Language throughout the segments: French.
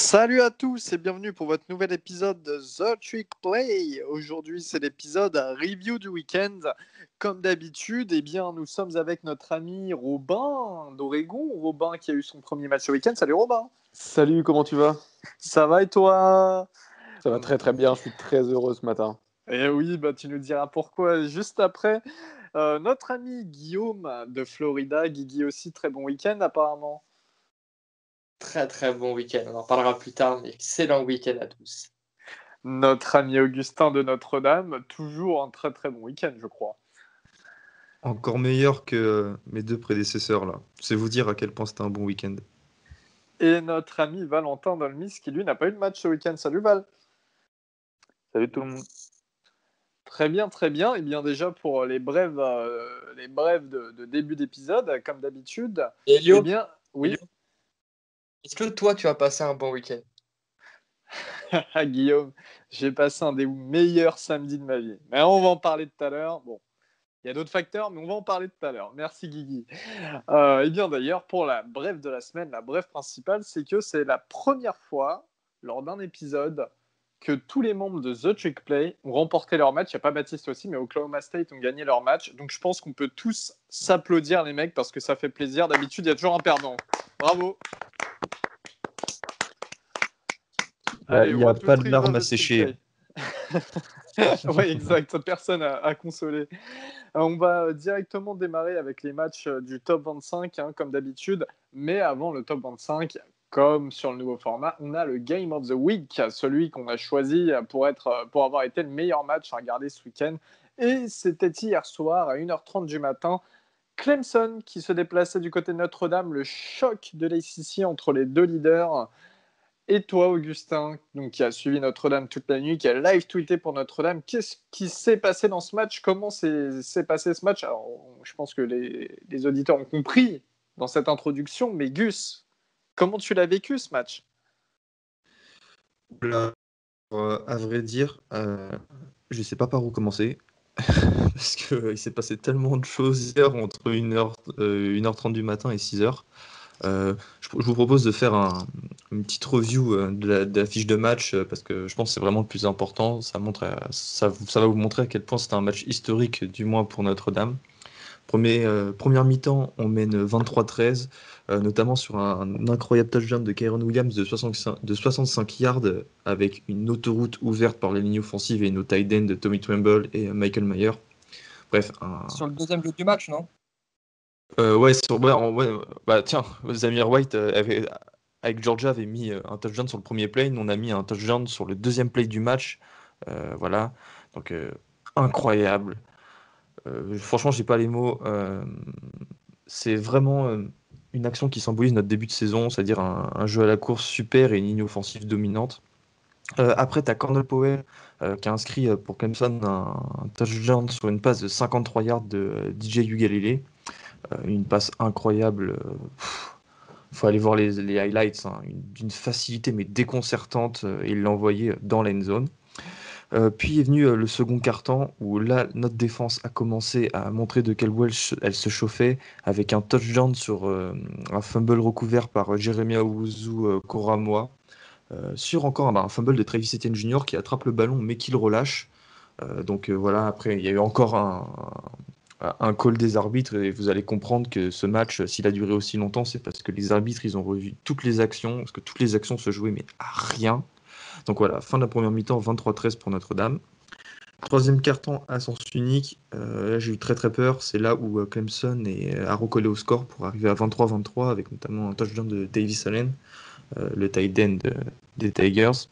Salut à tous et bienvenue pour votre nouvel épisode de The Trick Play. Aujourd'hui, c'est l'épisode review du week-end. Comme d'habitude, nous sommes avec notre ami Robin d'Oregon. Robin qui a eu son premier match ce week-end. Salut Robin. Salut, comment tu vas? Ça va et toi? Ça va très très bien, je suis très heureux ce matin. Eh oui, tu nous diras pourquoi juste après. Notre ami Guillaume de Florida. Guigui aussi, très bon week-end apparemment. Très très bon week-end, on en parlera plus tard, mais excellent week-end à tous. Notre ami Augustin de Notre-Dame, toujours un très très bon week-end, je crois. Encore meilleur que mes deux prédécesseurs là. C'est vous dire à quel point c'était un bon week-end. Et notre ami Valentin Dolmis, qui lui n'a pas eu de match ce week-end. Salut Val. Salut tout le monde. Très bien, très bien. Et bien déjà pour les brèves de début d'épisode, comme d'habitude. Elio, Eh bien, oui. Elio, est-ce que toi tu as passé un bon week-end? Guillaume, j'ai passé un des meilleurs samedis de ma vie. Mais on va en parler tout à l'heure. Bon, il y a d'autres facteurs, mais on va en parler tout à l'heure. Merci Guigui. Et bien d'ailleurs, pour la brève de la semaine, la brève principale, c'est que c'est la première fois lors d'un épisode que tous les membres de The Trick Play ont remporté leur match. Il n'y a pas Baptiste aussi, mais Oklahoma State ont gagné leur match. Donc je pense qu'on peut tous s'applaudir les mecs parce que ça fait plaisir. D'habitude, il y a toujours un perdant. Bravo. Allez, il n'y a pas de larmes à sécher. Oui, exact. Personne à consoler. On va directement démarrer avec les matchs du top 25, comme d'habitude. Mais avant le top 25, comme sur le nouveau format, on a le Game of the Week, celui qu'on a choisi pour avoir été le meilleur match à regarder ce week-end. Et c'était hier soir à 1h30 du matin. Clemson qui se déplaçait du côté de Notre-Dame, le choc de l'ACC entre les deux leaders. Et toi, Augustin, donc, qui a suivi Notre-Dame toute la nuit, qui a live tweeté pour Notre-Dame, qu'est-ce qui s'est passé dans ce match? Comment s'est passé ce match? Alors, je pense que les auditeurs ont compris dans cette introduction, mais Gus, comment tu l'as vécu ce match? À vrai dire, je ne sais pas par où commencer. Parce qu'il s'est passé tellement de choses hier entre 1h30 du matin et 6h. Je vous propose de faire une petite review de la fiche de match parce que je pense que c'est vraiment le plus important. Ça va vous montrer à quel point c'était un match historique, du moins pour Notre-Dame. Première mi-temps, on mène 23-13, notamment sur un incroyable touchdown de Kyron Williams de 65 yards avec une autoroute ouverte par les lignes offensives et nos tight ends de Tommy Tremble et Michael Mayer. Bref, sur le deuxième jeu du match, non? Tiens, Zamir White avec Georgia avait mis un touchdown sur le premier play, nous on a mis un touchdown sur le deuxième play du match. Voilà, donc incroyable. Franchement, j'ai pas les mots. C'est vraiment une action qui symbolise notre début de saison, c'est-à-dire un jeu à la course super et une ligne offensive dominante. Après, tu as Cornell Powell qui a inscrit pour Clemson un touchdown sur une passe de 53 yards de DJ Ugalele. Une passe incroyable. Faut aller voir les highlights, hein, d'une facilité mais déconcertante, et il l'a envoyé dans l'end zone. Puis est venu le second quart-temps où là notre défense a commencé à montrer de quelle voie elle se chauffait avec un touchdown sur un fumble recouvert par Jeremiah Owusu-Koramoah, sur encore un fumble de Travis Etienne Jr. qui attrape le ballon mais qui le relâche. Voilà, après il y a eu encore un call des arbitres et vous allez comprendre que ce match, s'il a duré aussi longtemps, c'est parce que les arbitres ils ont revu toutes les actions, parce que toutes les actions se jouaient mais à rien. Donc voilà, fin de la première mi-temps, 23-13 pour Notre-Dame. Troisième quart-temps à sens unique, là j'ai eu très très peur, c'est là où Clemson a recollé au score pour arriver à 23-23 avec notamment un touchdown de Davis Allen, le tight end des Tigers.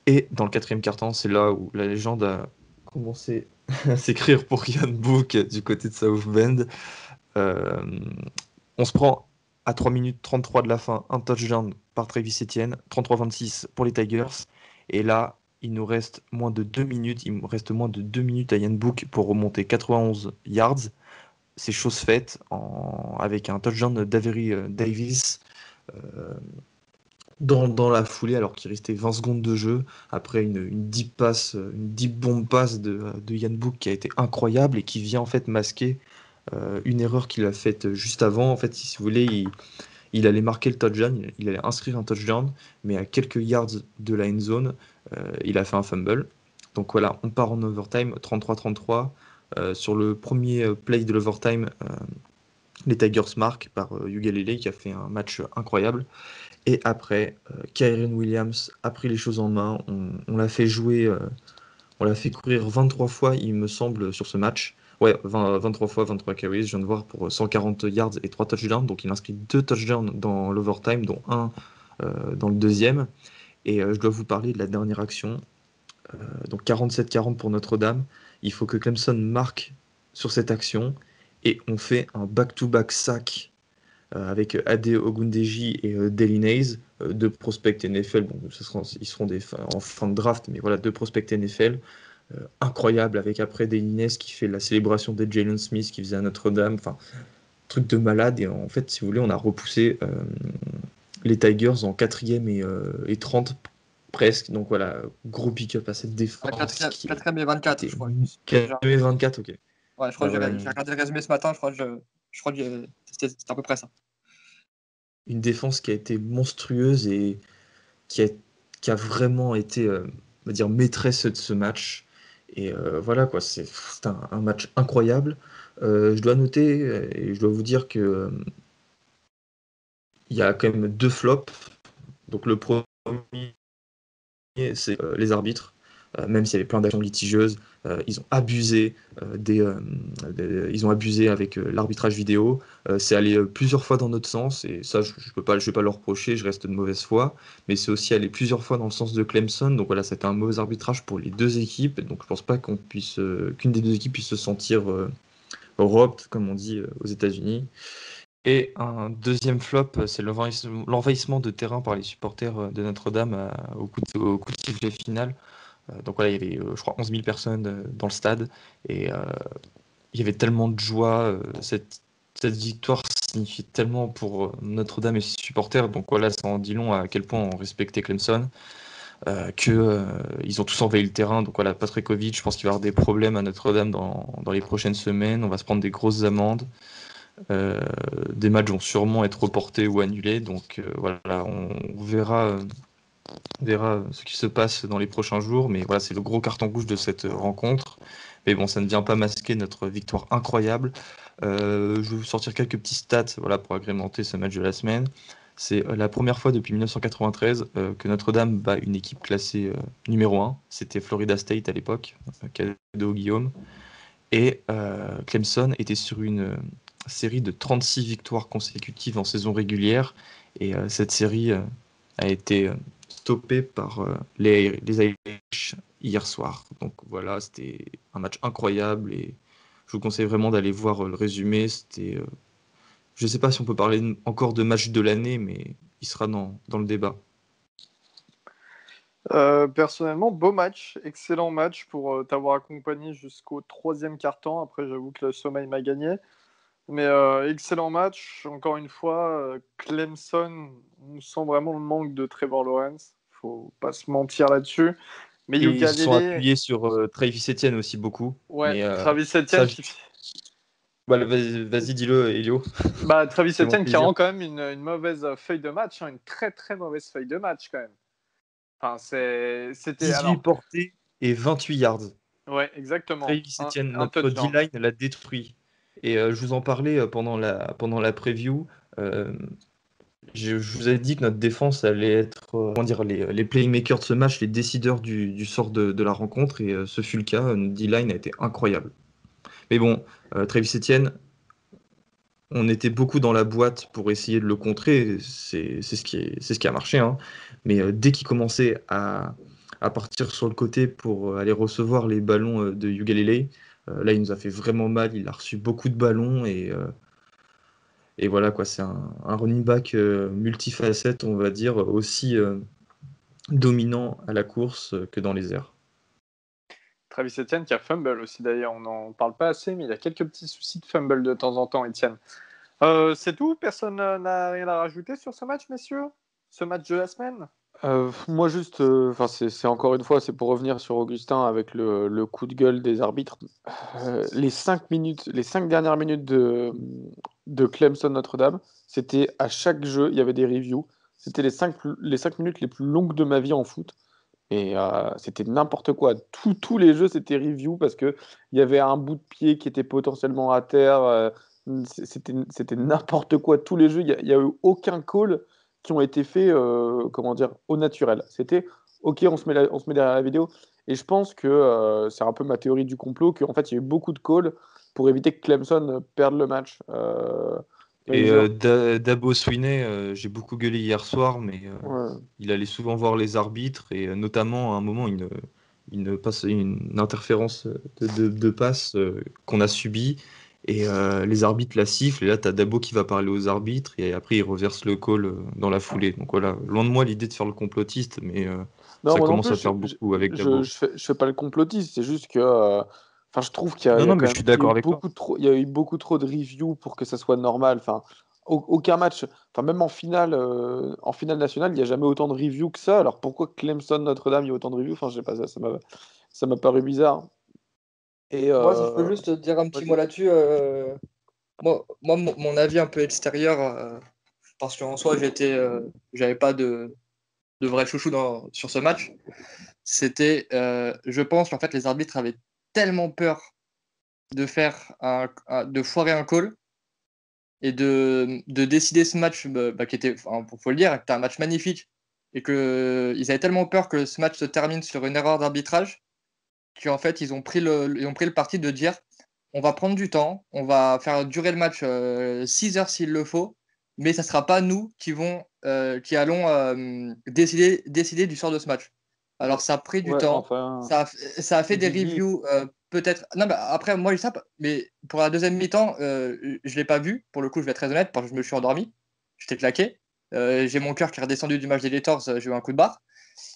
Et dans le quatrième quart-temps, c'est là où la légende a commencé à s'écrire pour Ian Book du côté de South Bend. On se prend à 3 minutes 33 de la fin un touchdown par Travis Etienne, 33-26 pour les Tigers. Et là, il nous reste moins de 2 minutes. Il me reste moins de 2 minutes à Ian Book pour remonter 91 yards. C'est chose faite avec un touchdown d'Avery Davis dans la foulée alors qu'il restait 20 secondes de jeu. Après une deep bomb pass de Ian Book qui a été incroyable et qui vient en fait masquer une erreur qu'il a faite juste avant. En fait, si vous voulez, il allait marquer le touchdown, il allait inscrire un touchdown, mais à quelques yards de la end zone, il a fait un fumble. Donc voilà, on part en overtime, 33-33. Sur le premier play de l'overtime, les Tigers marquent par Ugalele qui a fait un match incroyable. Et après, Kyren Williams a pris les choses en main. On l'a fait jouer, on l'a fait courir 23 fois, il me semble, sur ce match. Ouais, 23 fois, 23 carries, je viens de voir, pour 140 yards et 3 touchdowns. Donc il inscrit 2 touchdowns dans l'overtime, dont un dans le deuxième. Et je dois vous parler de la dernière action. Donc 47-40 pour Notre-Dame. Il faut que Clemson marque sur cette action. Et on fait un back-to-back sack avec Ade Ogundeji et Deli Hayes, deux prospects NFL. Bon, ils seront en fin de draft, mais voilà, deux prospects NFL. Incroyable, avec après Deli Hayes qui fait la célébration de Jalen Smith qui faisait à Notre-Dame. Enfin, truc de malade. Et en fait, si vous voulez, on a repoussé les Tigers en 4e et 30 presque. Donc voilà, gros pick-up à cette défense. 4e et 24, je crois. 4e et 24, ok. Ouais, je crois que j'ai regardé le résumé ce matin, je crois que c'était à peu près ça. Une défense qui a été monstrueuse et qui a vraiment été on va dire, maîtresse de ce match. Et voilà, quoi, c'est un match incroyable. Je dois noter et je dois vous dire que il y a quand même 2 flops. Donc le premier, c'est les arbitres. Même s'il y avait plein d'actions litigieuses, ils ont abusé ils ont abusé avec l'arbitrage vidéo. C'est allé plusieurs fois dans notre sens, et ça, je vais pas leur reprocher, je reste de mauvaise foi, mais c'est aussi allé plusieurs fois dans le sens de Clemson. Donc voilà, c'était un mauvais arbitrage pour les deux équipes. Donc je pense pas qu'une des deux équipes puisse se sentir robbed, comme on dit aux États-Unis. Et un deuxième flop, c'est l'envahissement de terrain par les supporters de Notre-Dame au coup de sifflet final. Donc voilà, il y avait, je crois, 11 000 personnes dans le stade. Et il y avait tellement de joie. Cette victoire signifiait tellement pour Notre-Dame et ses supporters. Donc voilà, ça en dit long à quel point on respectait Clemson. Ils ont tous envahi le terrain. Donc voilà, Patrick-Ovitch, je pense qu'il va y avoir des problèmes à Notre-Dame dans les prochaines semaines. On va se prendre des grosses amendes. Des matchs vont sûrement être reportés ou annulés. Donc voilà, on verra ce qui se passe dans les prochains jours, mais voilà, c'est le gros carton rouge de cette rencontre. Mais bon, ça ne vient pas masquer notre victoire incroyable. Je vais vous sortir quelques petits stats, voilà, pour agrémenter ce match de la semaine. C'est la première fois depuis 1993 que Notre-Dame bat une équipe classée numéro 1. C'était Florida State à l'époque, cadeau Guillaume. Et Clemson était sur une série de 36 victoires consécutives en saison régulière. Et cette série a été stoppé par les Irish hier soir. Donc voilà, c'était un match incroyable et je vous conseille vraiment d'aller voir le résumé. Je ne sais pas si on peut parler encore de match de l'année, mais il sera dans le débat. Personnellement, beau match, excellent match pour t'avoir accompagné jusqu'au 3e quart-temps. Après, j'avoue que le sommeil m'a gagné. Mais excellent match. Encore une fois, Clemson, on sent vraiment le manque de Trevor Lawrence. Faut pas se mentir là-dessus. Mais Et ils se sont Ugalele, appuyés sur Travis Etienne aussi beaucoup. ouais, Mais Travis ça, Etienne voilà, vas-y, dis-le, Elio. Travis Fais-moi Etienne qui plaisir. rend quand même une mauvaise feuille de match, une très très mauvaise feuille de match quand même. Enfin, c'était 18 portées et 28 yards. Ouais, exactement. Travis Etienne, Un notre touchdown. D-line l'a détruit. Et je vous en parlais pendant la preview. Euh, je vous ai dit que notre défense allait être comment dire, les playmakers de ce match, les décideurs du sort de la rencontre. Et ce fut le cas. Notre D-line a été incroyable. Mais bon, Travis Etienne, on était beaucoup dans la boîte pour essayer de le contrer. C'est ce qui a marché, hein. Mais dès qu'il commençait à partir sur le côté pour aller recevoir les ballons de Ugalele, là, il nous a fait vraiment mal. Il a reçu beaucoup de ballons et voilà, quoi. C'est un running back multifacette, on va dire, aussi dominant à la course que dans les airs. Travis Etienne qui a fumble aussi d'ailleurs, on n'en parle pas assez, mais il a quelques petits soucis de fumble de temps en temps, Etienne. C'est tout? Personne n'a rien à rajouter sur ce match, messieurs? Ce match de la semaine? Moi juste, c'est encore une fois, c'est pour revenir sur Augustin avec le coup de gueule des arbitres. Les 5 dernières minutes de Clemson Notre-Dame, c'était à chaque jeu, il y avait des reviews. C'était les cinq minutes les plus longues de ma vie en foot. Et c'était n'importe quoi. Tous les jeux, c'était review parce que il y avait un bout de pied qui était potentiellement à terre. C'était n'importe quoi. Tous les jeux, il y a eu aucun call qui ont été faits, comment dire, au naturel. C'était OK, on se met derrière la vidéo. Et je pense que c'est un peu ma théorie du complot, qu'en fait, il y a eu beaucoup de calls pour éviter que Clemson perde le match. Mais Et genre, Dabo Swinney, j'ai beaucoup gueulé hier soir, mais ouais. il allait souvent voir les arbitres et notamment à un moment une interférence de passe qu'on a subie et les arbitres la sifflent et là tu as Dabo qui va parler aux arbitres et après il reverse le call dans la foulée. Donc voilà, loin de moi l'idée de faire le complotiste, mais Non, ça moi non commence plus, à faire beaucoup avec Dabo. je fais pas le complotiste, c'est juste que enfin, je trouve Non, il y a non, mais quand je même suis d'accord avec toi. il y a eu beaucoup trop de reviews pour que ça soit normal. Enfin, aucun match, enfin, même en finale nationale, il n'y a jamais autant de reviews que ça. Alors pourquoi Clemson Notre-Dame, il y a autant de reviews? Enfin, je sais pas, ça m'a paru bizarre. Et Moi, si je peux juste dire un petit mot vas-y. là-dessus, mon avis un peu extérieur, parce qu'en soi, j'avais pas de vrai chouchou sur ce match, c'était, je pense qu'en fait, les arbitres avaient tellement peur de foirer un call et de décider ce match qui était, enfin, faut le dire, qui était un match magnifique et que ils avaient tellement peur que ce match se termine sur une erreur d'arbitrage qu'en fait ils ont pris le parti de dire on va prendre du temps, on va faire durer le match 6 heures s'il le faut, mais ça sera pas nous qui allons décider du sort de ce match. Alors ça a pris du Ouais, temps, enfin, ça a fait des Guigui, reviews peut-être. Non, mais après moi je sais pas, mais pour la deuxième mi-temps, je l'ai pas vu. Pour le coup, je vais être très honnête, parce que je me suis endormi, j'étais claqué. J'ai mon cœur qui est redescendu du match des Gators, j'ai eu un coup de barre.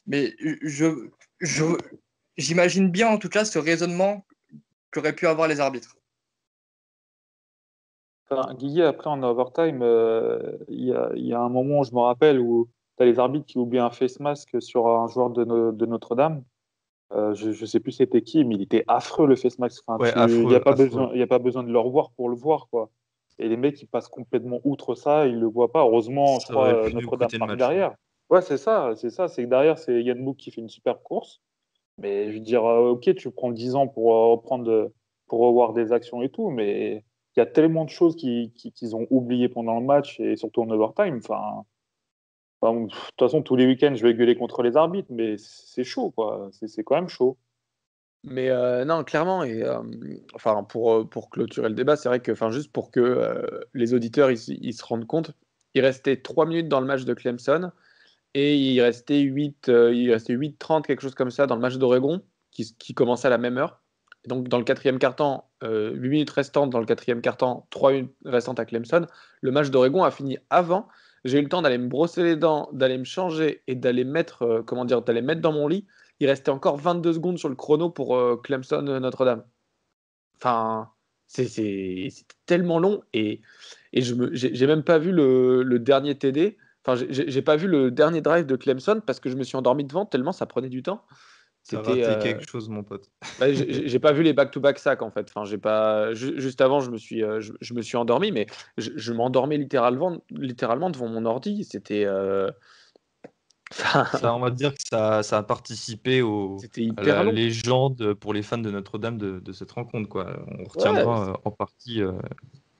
Mais je, j'imagine bien en tout cas ce raisonnement qu'auraient pu avoir les arbitres. Enfin, Guigui, après en overtime, il y a un moment, je me rappelle, où tu as les arbitres qui oublient un face mask sur un joueur de Notre-Dame. Je sais plus c'était qui, mais il était affreux le face mask. Enfin, Ouais, il n'y a affreux, pas affreux. besoin, il y a pas besoin de le revoir pour le voir, quoi. Et les mecs, ils passent complètement outre ça, ils le voient pas. Heureusement, je Ça aurait crois, pu nous Notre-Dame coûter le marque match, ouais. derrière. Ouais, c'est ça, c'est ça. C'est que derrière, c'est Yann Mouk qui fait une super course. Mais je veux dire, ok, tu prends 10 ans pour pour revoir des actions et tout, mais il y a tellement de choses qu'ils ont oubliées pendant le match et surtout en overtime. De toute façon, tous les week-ends, je vais gueuler contre les arbitres, mais c'est chaud, quoi. C'est quand même chaud. mais non, clairement, et enfin pour clôturer le débat, c'est vrai que, enfin, juste pour que les auditeurs ils se rendent compte, il restait 3 minutes dans le match de Clemson et il restait 8:30 quelque chose comme ça, dans le match d'Oregon, qui commençait à la même heure. Et donc, dans le quatrième quart-temps, 8 minutes restantes dans le quatrième quart-temps, 3 minutes restantes à Clemson. Le match d'Oregon a fini avant. J'ai eu le temps d'aller me brosser les dents, d'aller me changer et d'aller mettre, comment dire, d'aller mettre dans mon lit. Il restait encore 22 secondes sur le chrono pour Clemson Notre-Dame. Enfin, c'était tellement long et j'ai même pas vu le dernier TD. Enfin, j'ai pas vu le dernier drive de Clemson parce que je me suis endormi devant tellement ça prenait du temps. T'as C'était, raté quelque chose, mon pote. bah, j'ai pas vu les back-to-back sacks en fait. Enfin, j'ai pas juste avant je me suis endormi, mais je m'endormais littéralement devant mon ordi. C'était, enfin, Ça, on va dire que ça a participé c'était à hyper la long. légende pour les fans de Notre-Dame de cette rencontre, quoi. On Ouais, retiendra en partie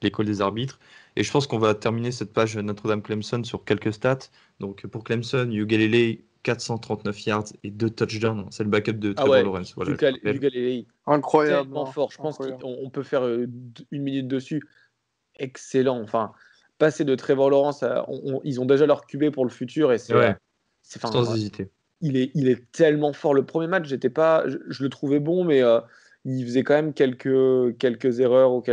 l'école des arbitres. Et je pense qu'on va terminer cette page Notre-Dame-Clemson sur quelques stats. Donc pour Clemson, Ugalele, 439 yards et 2 touchdowns. C'est le backup de ah Trevor ouais, Lawrence. Voilà, je le rappelle. Ugalele, Incroyable, tellement hein, fort. Je pense incroyable. qu'on peut faire 1 minute dessus. Excellent. Enfin, passer de Trevor Lawrence ils ont déjà leur QB pour le futur et Ouais, sans enfin, hésiter. il est tellement fort. Le premier match, j'étais pas, je le trouvais bon, mais il faisait quand même quelques erreurs ou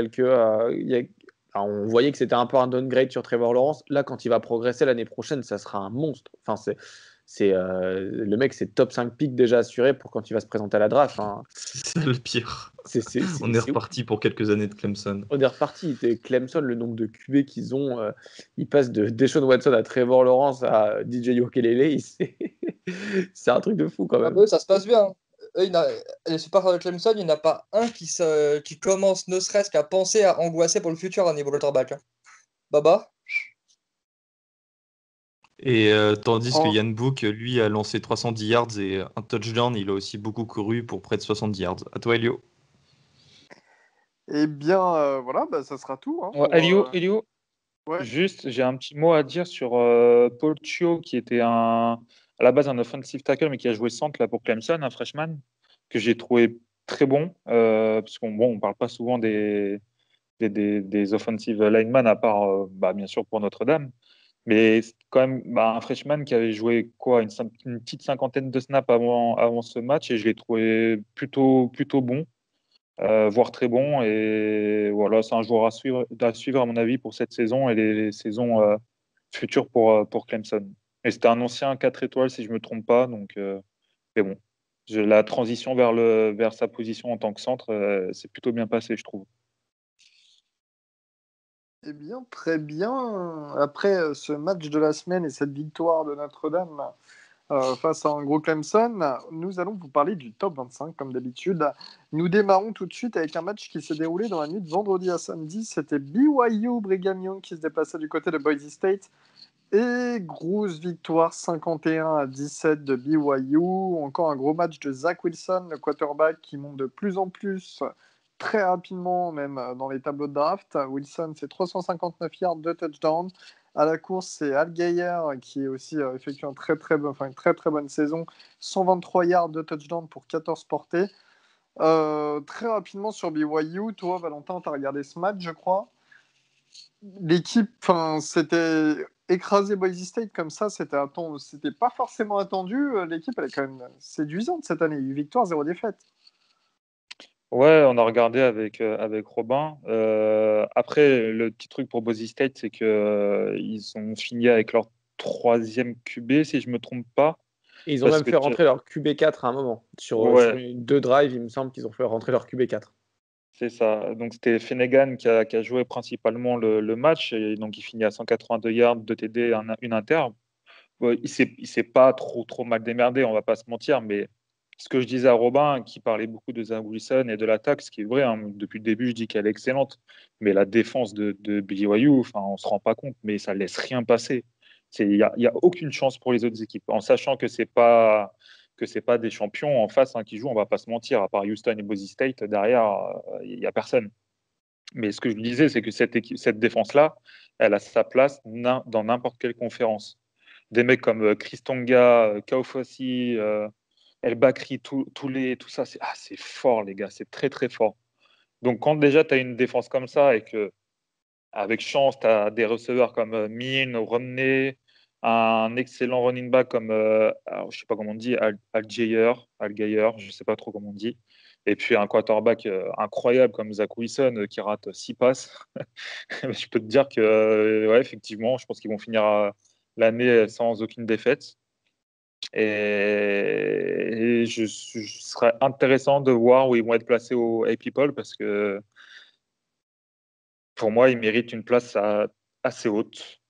on voyait que c'était un peu un downgrade sur Trevor Lawrence. Là, quand il va progresser l'année prochaine, ça sera un monstre. Enfin, le mec, c'est top 5 pick déjà assuré pour quand il va se présenter à la draft. Hein. C'est ça le pire. On est C'est reparti pour quelques années de Clemson. on est reparti. Clemson, le nombre de QB qu'ils ont, ils passent de Deshaun Watson à Trevor Lawrence à DJ Yokelele. C'est un truc de fou quand Ah même. bah, ça se passe bien. Les supporters de Clemson, il n'y en a pas un qui commence ne serait-ce qu'à penser à angoisser pour le futur à niveau quarterback. Baba? Et tandis que En- Yann Book, lui, a lancé 310 yards et un touchdown. Il a aussi beaucoup couru pour près de 70 yards. À toi, Elio. Eh bien, voilà, bah, ça sera tout. Hein, Ouais, pour, Elio, ouais. juste, j'ai un petit mot à dire sur Paul Chio, qui était à la base un offensive tackle, mais qui a joué centre là, pour Clemson, un freshman, que j'ai trouvé très bon, parce on parle pas souvent des offensive linemen, à part, bien sûr, pour Notre-Dame. Mais c'est quand même un freshman qui avait joué quoi, une petite cinquantaine de snaps avant ce match, et je l'ai trouvé plutôt bon, voire très bon. Et voilà, c'est un joueur à suivre à mon avis pour cette saison et les saisons futures pour Clemson. Et c'était un ancien 4 étoiles si je me trompe pas, donc mais bon, la transition vers sa position en tant que centre, c'est plutôt bien passé, je trouve. Eh bien, très bien. Après ce match de la semaine et cette victoire de Notre-Dame face à un gros Clemson, nous allons vous parler du top 25 comme d'habitude. Nous démarrons tout de suite avec un match qui s'est déroulé dans la nuit de vendredi à samedi. C'était BYU Brigham Young qui se déplaçait du côté de Boise State. Et grosse victoire 51-17 de BYU. Encore un gros match de Zach Wilson, le quarterback qui monte de plus en plus très rapidement, même dans les tableaux de draft. Wilson, c'est 359 yards, 2 touchdowns. À la course, c'est Al Geier qui aussi effectue une très très bonne saison. 123 yards, 2 touchdowns pour 14 portées. Très rapidement sur BYU, toi Valentin, tu as regardé ce match, je crois. L'équipe, c'était écraser Boise State comme ça, c'était pas forcément attendu. L'équipe, elle est quand même séduisante cette année. 8 victoires, 0 défaite. Ouais, on a regardé avec Robin. Après, le petit truc pour Boise State, c'est que ils ont fini avec leur troisième QB, si je me trompe pas. Et ils ont Parce même que fait rentrer leur QB4 à un moment. Sur ouais, deux drives, il me semble qu'ils ont fait rentrer leur QB4. c'est ça. Donc c'était Finnegan qui a joué principalement le match. Et donc il finit à 182 yards, 2 TD, une inter. Ouais, il s'est pas trop mal démerdé, on va pas se mentir, mais ce que je disais à Robin, qui parlait beaucoup de Zach Wilson et de l'attaque, ce qui est vrai, hein, depuis le début, je dis qu'elle est excellente, mais la défense de BYU, enfin, on se rend pas compte, mais ça laisse rien passer. Il y a aucune chance pour les autres équipes, en sachant que c'est pas des champions en face, hein, qui jouent, on va pas se mentir, à part Houston et Boise State, derrière, il y a personne. Mais ce que je disais, c'est que cette défense-là, elle a sa place dans n'importe quelle conférence. Des mecs comme Chris Tonga, Kaufossi, El Bakri, tout ça, c'est fort, les gars, c'est très, très fort. Donc, quand déjà tu as une défense comme ça et que, avec chance, tu as des receveurs comme Min, Romney, un excellent running back comme, alors, je sais pas comment on dit, Al Geier, je sais pas trop comment on dit, et puis un quarterback incroyable comme Zach Wilson qui rate 6 passes, je peux te dire que, ouais, effectivement, je pense qu'ils vont finir l'année sans aucune défaite. Et je serais intéressant de voir où ils vont être placés au AP Poll parce que pour moi, ils méritent une place assez haute.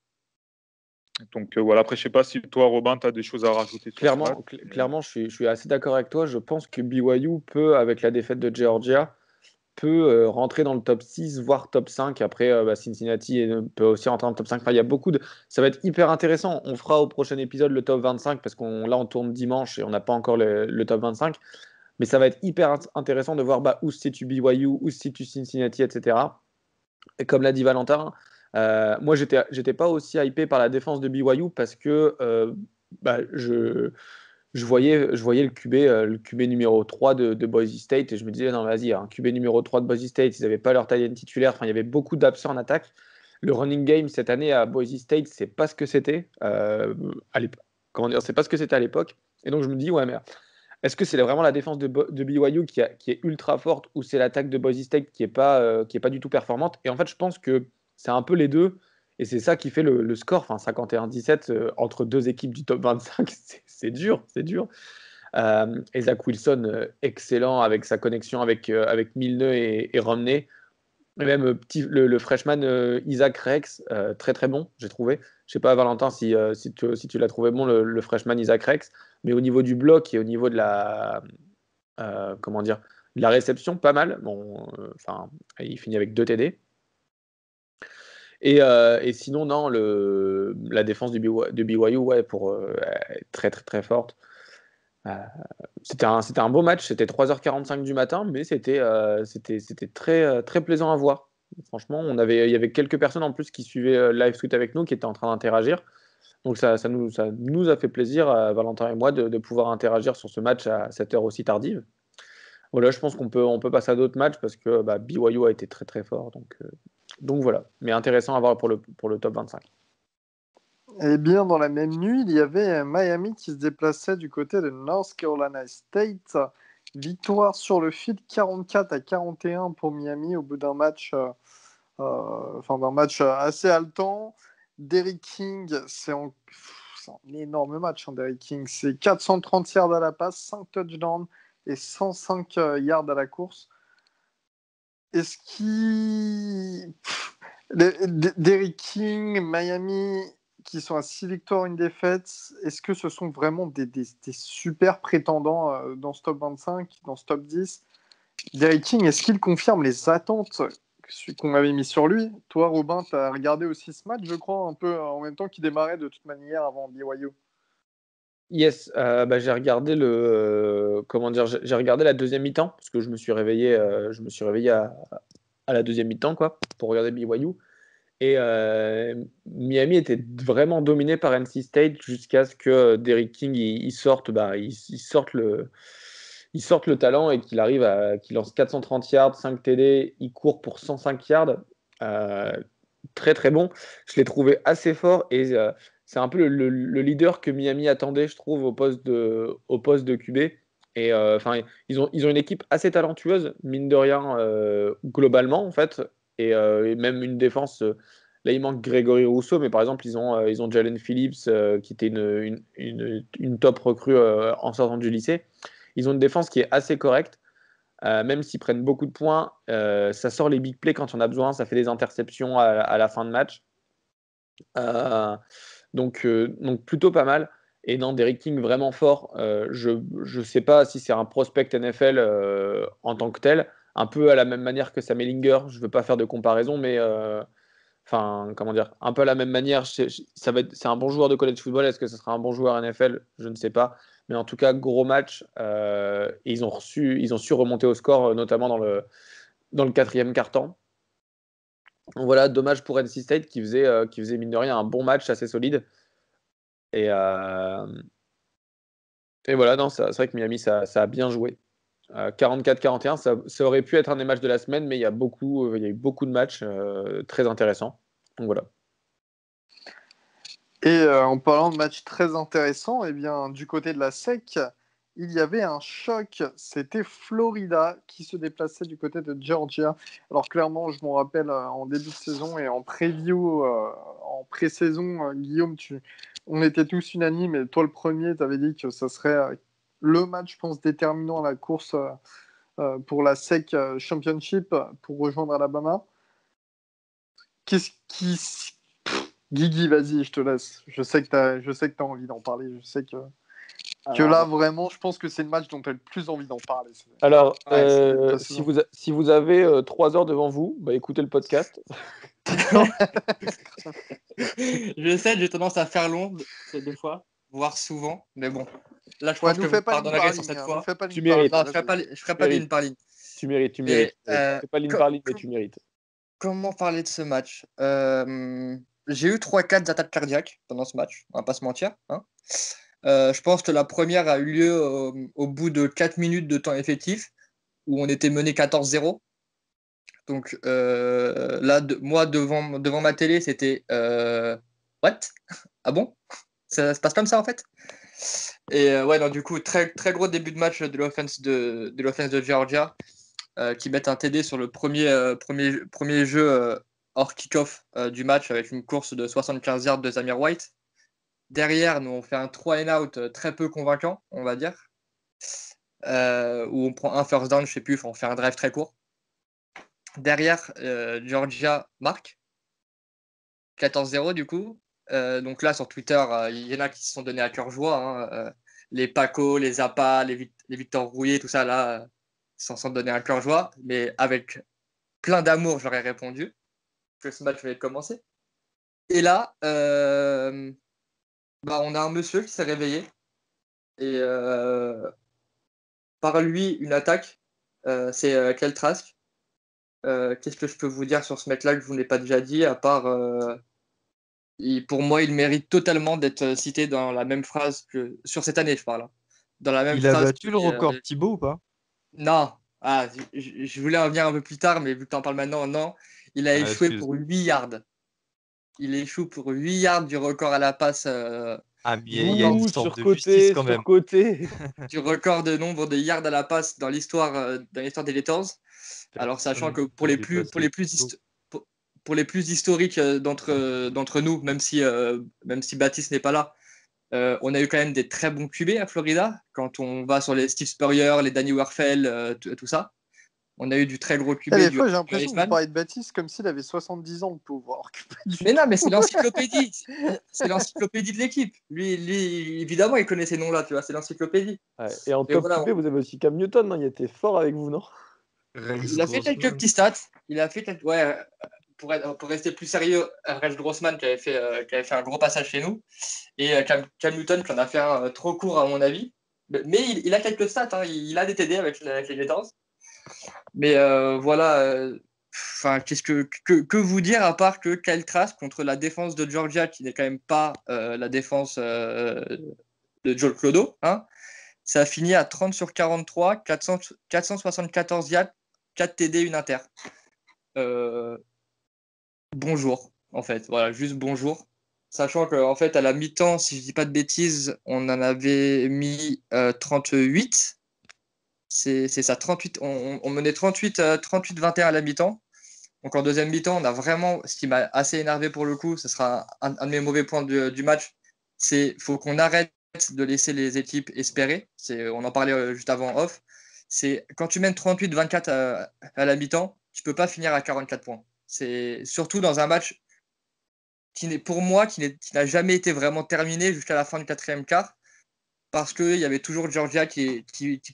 Donc voilà, après, je sais pas si toi, Robin, tu as des choses à rajouter sur ce match. Clairement, je suis assez d'accord avec toi. Je pense que BYU peut, avec la défaite de Georgia, peut rentrer dans le top 6, voire top 5. Après, Cincinnati peut aussi rentrer dans le top 5. Enfin, il y a beaucoup de... Ça va être hyper intéressant. On fera au prochain épisode le top 25 parce qu'on là, on tourne dimanche et on n'a pas encore le top 25. Mais ça va être hyper intéressant de voir où se situe BYU, où se situe Cincinnati, etc. Et comme l'a dit Valentin, moi, j'étais pas aussi hypé par la défense de BYU parce que je voyais le QB numéro 3 de Boise State et je me disais, non, vas-y, un QB numéro 3 de Boise State, ils n'avaient pas leur taille titulaire, enfin, il y avait beaucoup d'absents en attaque. Le running game cette année à Boise State, c'est pas ce que c'était à l'époque. Comment dire, c'est pas ce que c'était à l'époque. Et donc je me dis, ouais, mais est-ce que c'est vraiment la défense de BYU qui est ultra forte ou c'est l'attaque de Boise State qui est pas du tout performante? Et en fait, je pense que c'est un peu les deux. Et c'est ça qui fait le score. Enfin, 51-17 entre deux équipes du top 25, c'est dur, c'est dur. Et Zach Wilson, excellent avec sa connexion avec Milne et Romney. Et même le freshman Isaac Rex, très très bon, j'ai trouvé. Je sais pas, Valentin, si tu l'as trouvé bon, le freshman Isaac Rex. mais au niveau du bloc et au niveau de comment dire, de la réception, pas mal. Bon, il finit avec 2 TD. Et sinon, non, la défense de BYU, ouais, est très, très, très forte. C'était un beau match, c'était 3h45 du matin, mais c'était très, très plaisant à voir. Franchement, il y avait quelques personnes en plus qui suivaient live tweet avec nous, qui étaient en train d'interagir. Donc ça nous a fait plaisir, Valentin et moi, de pouvoir interagir sur ce match à cette heure aussi tardive. Voilà, je pense on peut passer à d'autres matchs parce que BYU a été très très fort. Donc voilà, mais intéressant à voir pour le top 25. Eh bien, dans la même nuit, il y avait Miami qui se déplaçait du côté de North Carolina State. Victoire sur le fil 44-41 pour Miami au bout d'un match, assez haletant. Derrick King, c'est un énorme match, Derrick King. C'est 430 yards à la passe, 5 touchdowns et 105 yards à la course. Est-ce qu'il... Derrick King, Miami, qui sont à 6 victoires, 1 défaite, est-ce que ce sont vraiment des super prétendants dans ce top 25, dans ce top 10? Derrick King, est-ce qu'il confirme les attentes qu'on avait mis sur lui? Toi, Robin, tu as regardé aussi ce match, je crois, un peu en même temps qu'il démarrait de toute manière avant BYU. Yes, j'ai regardé j'ai regardé la deuxième mi-temps parce que je me suis réveillé à la deuxième mi-temps quoi pour regarder BYU. Et Miami était vraiment dominé par NC State jusqu'à ce que Derrick King il sorte le talent et qu'il lance 430 yards, 5 TD, il court pour 105 yards. Très très bon. Je l'ai trouvé assez fort et c'est un peu le leader que Miami attendait, je trouve, au poste de QB. Et ils ont une équipe assez talentueuse, mine de rien, globalement en fait, et même une défense. Là, il manque Grégory Rousseau, mais par exemple, ils ont Jalen Phillips, qui était une top recrue en sortant du lycée. Ils ont une défense qui est assez correcte, même s'ils prennent beaucoup de points. Ça sort les big plays quand on a besoin, ça fait des interceptions à la fin de match. Donc plutôt pas mal. Et non, Derrick King vraiment fort. Je ne sais pas si c'est un prospect NFL en tant que tel, un peu à la même manière que Sam Ehlinger. Je ne veux pas faire de comparaison, mais comment dire, un peu à la même manière. C'est un bon joueur de college football. Est-ce que ce sera un bon joueur NFL? Je ne sais pas. Mais en tout cas, gros match. Et ils ont su remonter au score, notamment dans le 4e quart-temps. Donc voilà, dommage pour NC State qui faisait mine de rien un bon match assez solide. Et voilà, non, c'est vrai que Miami, ça a bien joué. 44-41, ça aurait pu être un des matchs de la semaine, mais il y a eu beaucoup de matchs très intéressants. Donc voilà. Et en parlant de matchs très intéressants, eh bien, du côté de la SEC, il y avait un choc. C'était Florida qui se déplaçait du côté de Georgia. Alors clairement, je m'en rappelle en début de saison et en preview, en pré-saison, Guillaume, on était tous unanimes, et toi le premier, tu avais dit que ça serait le match, je pense, déterminant à la course pour la SEC Championship pour rejoindre Alabama. Qu'est-ce qui... Guigui, vas-y, je te laisse. Je sais que tu as envie d'en parler. Je sais que là, vraiment, je pense que c'est le match dont tu as le plus envie d'en parler. Alors, si vous avez 3 heures devant vous, écoutez le podcast. Je sais, j'ai tendance à faire long des fois, voire souvent, mais bon. Là, je pense que vous pardonnerez sur cette fois. Tu mérites. Non, je ferai pas ligne par ligne. Tu mérites. Tu fais pas ligne par ligne, mais tu mérites. Comment parler de ce match? J'ai eu 3-4 attaques cardiaques pendant ce match, on va pas se mentir. Hein. Je pense que la première a eu lieu au bout de 4 minutes de temps effectif, où on était mené 14-0. Donc là, moi, devant ma télé, c'était what? Ah bon? Ça se passe comme ça en fait? Et ouais, non, du coup, très, très gros début de match de l'offense de Georgia, qui mettent un TD sur le premier jeu hors kick-off du match avec une course de 75 yards de Zamir White. Derrière, nous, on fait un 3 and out très peu convaincant, on va dire, où on prend un first down, je sais plus, on fait un drive très court. Derrière, Georgia marque 14-0 du coup. Donc là, sur Twitter, il y en a qui se sont donnés à cœur joie. Hein. les Paco, les Zappa, les Victor Rouillet, tout ça, là, sans donner un cœur joie, mais avec plein d'amour, j'aurais répondu que ce match venait de commencer. Et là, on a un monsieur qui s'est réveillé et par lui, une attaque, c'est Kyle Trask. Qu'est-ce que je peux vous dire sur ce mec-là que je vous n'ai pas déjà dit, à part pour moi, il mérite totalement d'être cité dans la même phrase que sur cette année, je parle. Dans la même Il a phrase battu le record de Thibaut ou pas? Non. Je voulais en venir un peu plus tard, mais vu que tu en parles maintenant, non. Il a échoué excuse. pour 8 yards. Il échoue pour 8 yards du record à la passe. Ah, mais il y a une sorte de justice surcoté, quand même. surcoté. Du record de nombre de yards à la passe dans l'histoire des Gators. Alors, sachant que pour les plus historiques d'entre nous, même si Baptiste n'est pas là, on a eu quand même des très bons QB à Florida. Quand on va sur les Steve Spurrier, les Danny Werfel, tout ça, on a eu du très gros QB. Des fois, j'ai l'impression que vous parlez de Baptiste comme s'il avait 70 ans, le pauvre. Mais non, mais c'est l'encyclopédie. C'est l'encyclopédie de l'équipe. Lui, évidemment, il connaît ces noms-là, tu vois, c'est l'encyclopédie. Ouais, et en top QB, vous avez aussi Cam Newton, non, il était fort avec vous, non? Il a fait quelques petits stats. Il a fait quelques... Ouais, pour rester plus sérieux, Rex Grossman qui avait fait un gros passage chez nous. Et Cam Newton qui en a fait un trop court, à mon avis. Mais il a quelques stats. Hein. Il a des TD avec les Gators. Mais voilà. Qu'est-ce que vous dire à part que Kyle Trask contre la défense de Georgia, qui n'est quand même pas la défense de Joel Clodo, hein, ça a fini à 30 sur 43, 474 yards, 4 TD, une inter. Bonjour, en fait. Voilà, juste bonjour. Sachant qu'en fait, à la mi-temps, si je dis pas de bêtises, on en avait mis 38. C'est ça, 38. On menait 38-21 à la mi-temps. Donc en deuxième mi-temps, on a vraiment, ce qui m'a assez énervé pour le coup, ce sera un de mes mauvais points du match, c'est faut qu'on arrête de laisser les équipes espérer. On en parlait juste avant off. C'est quand tu mènes 38-24 à la mi-temps, tu peux pas finir à 44 points. C'est surtout dans un match pour moi qui n'a jamais été vraiment terminé jusqu'à la fin du quatrième quart, parce qu'il y avait toujours Georgia qui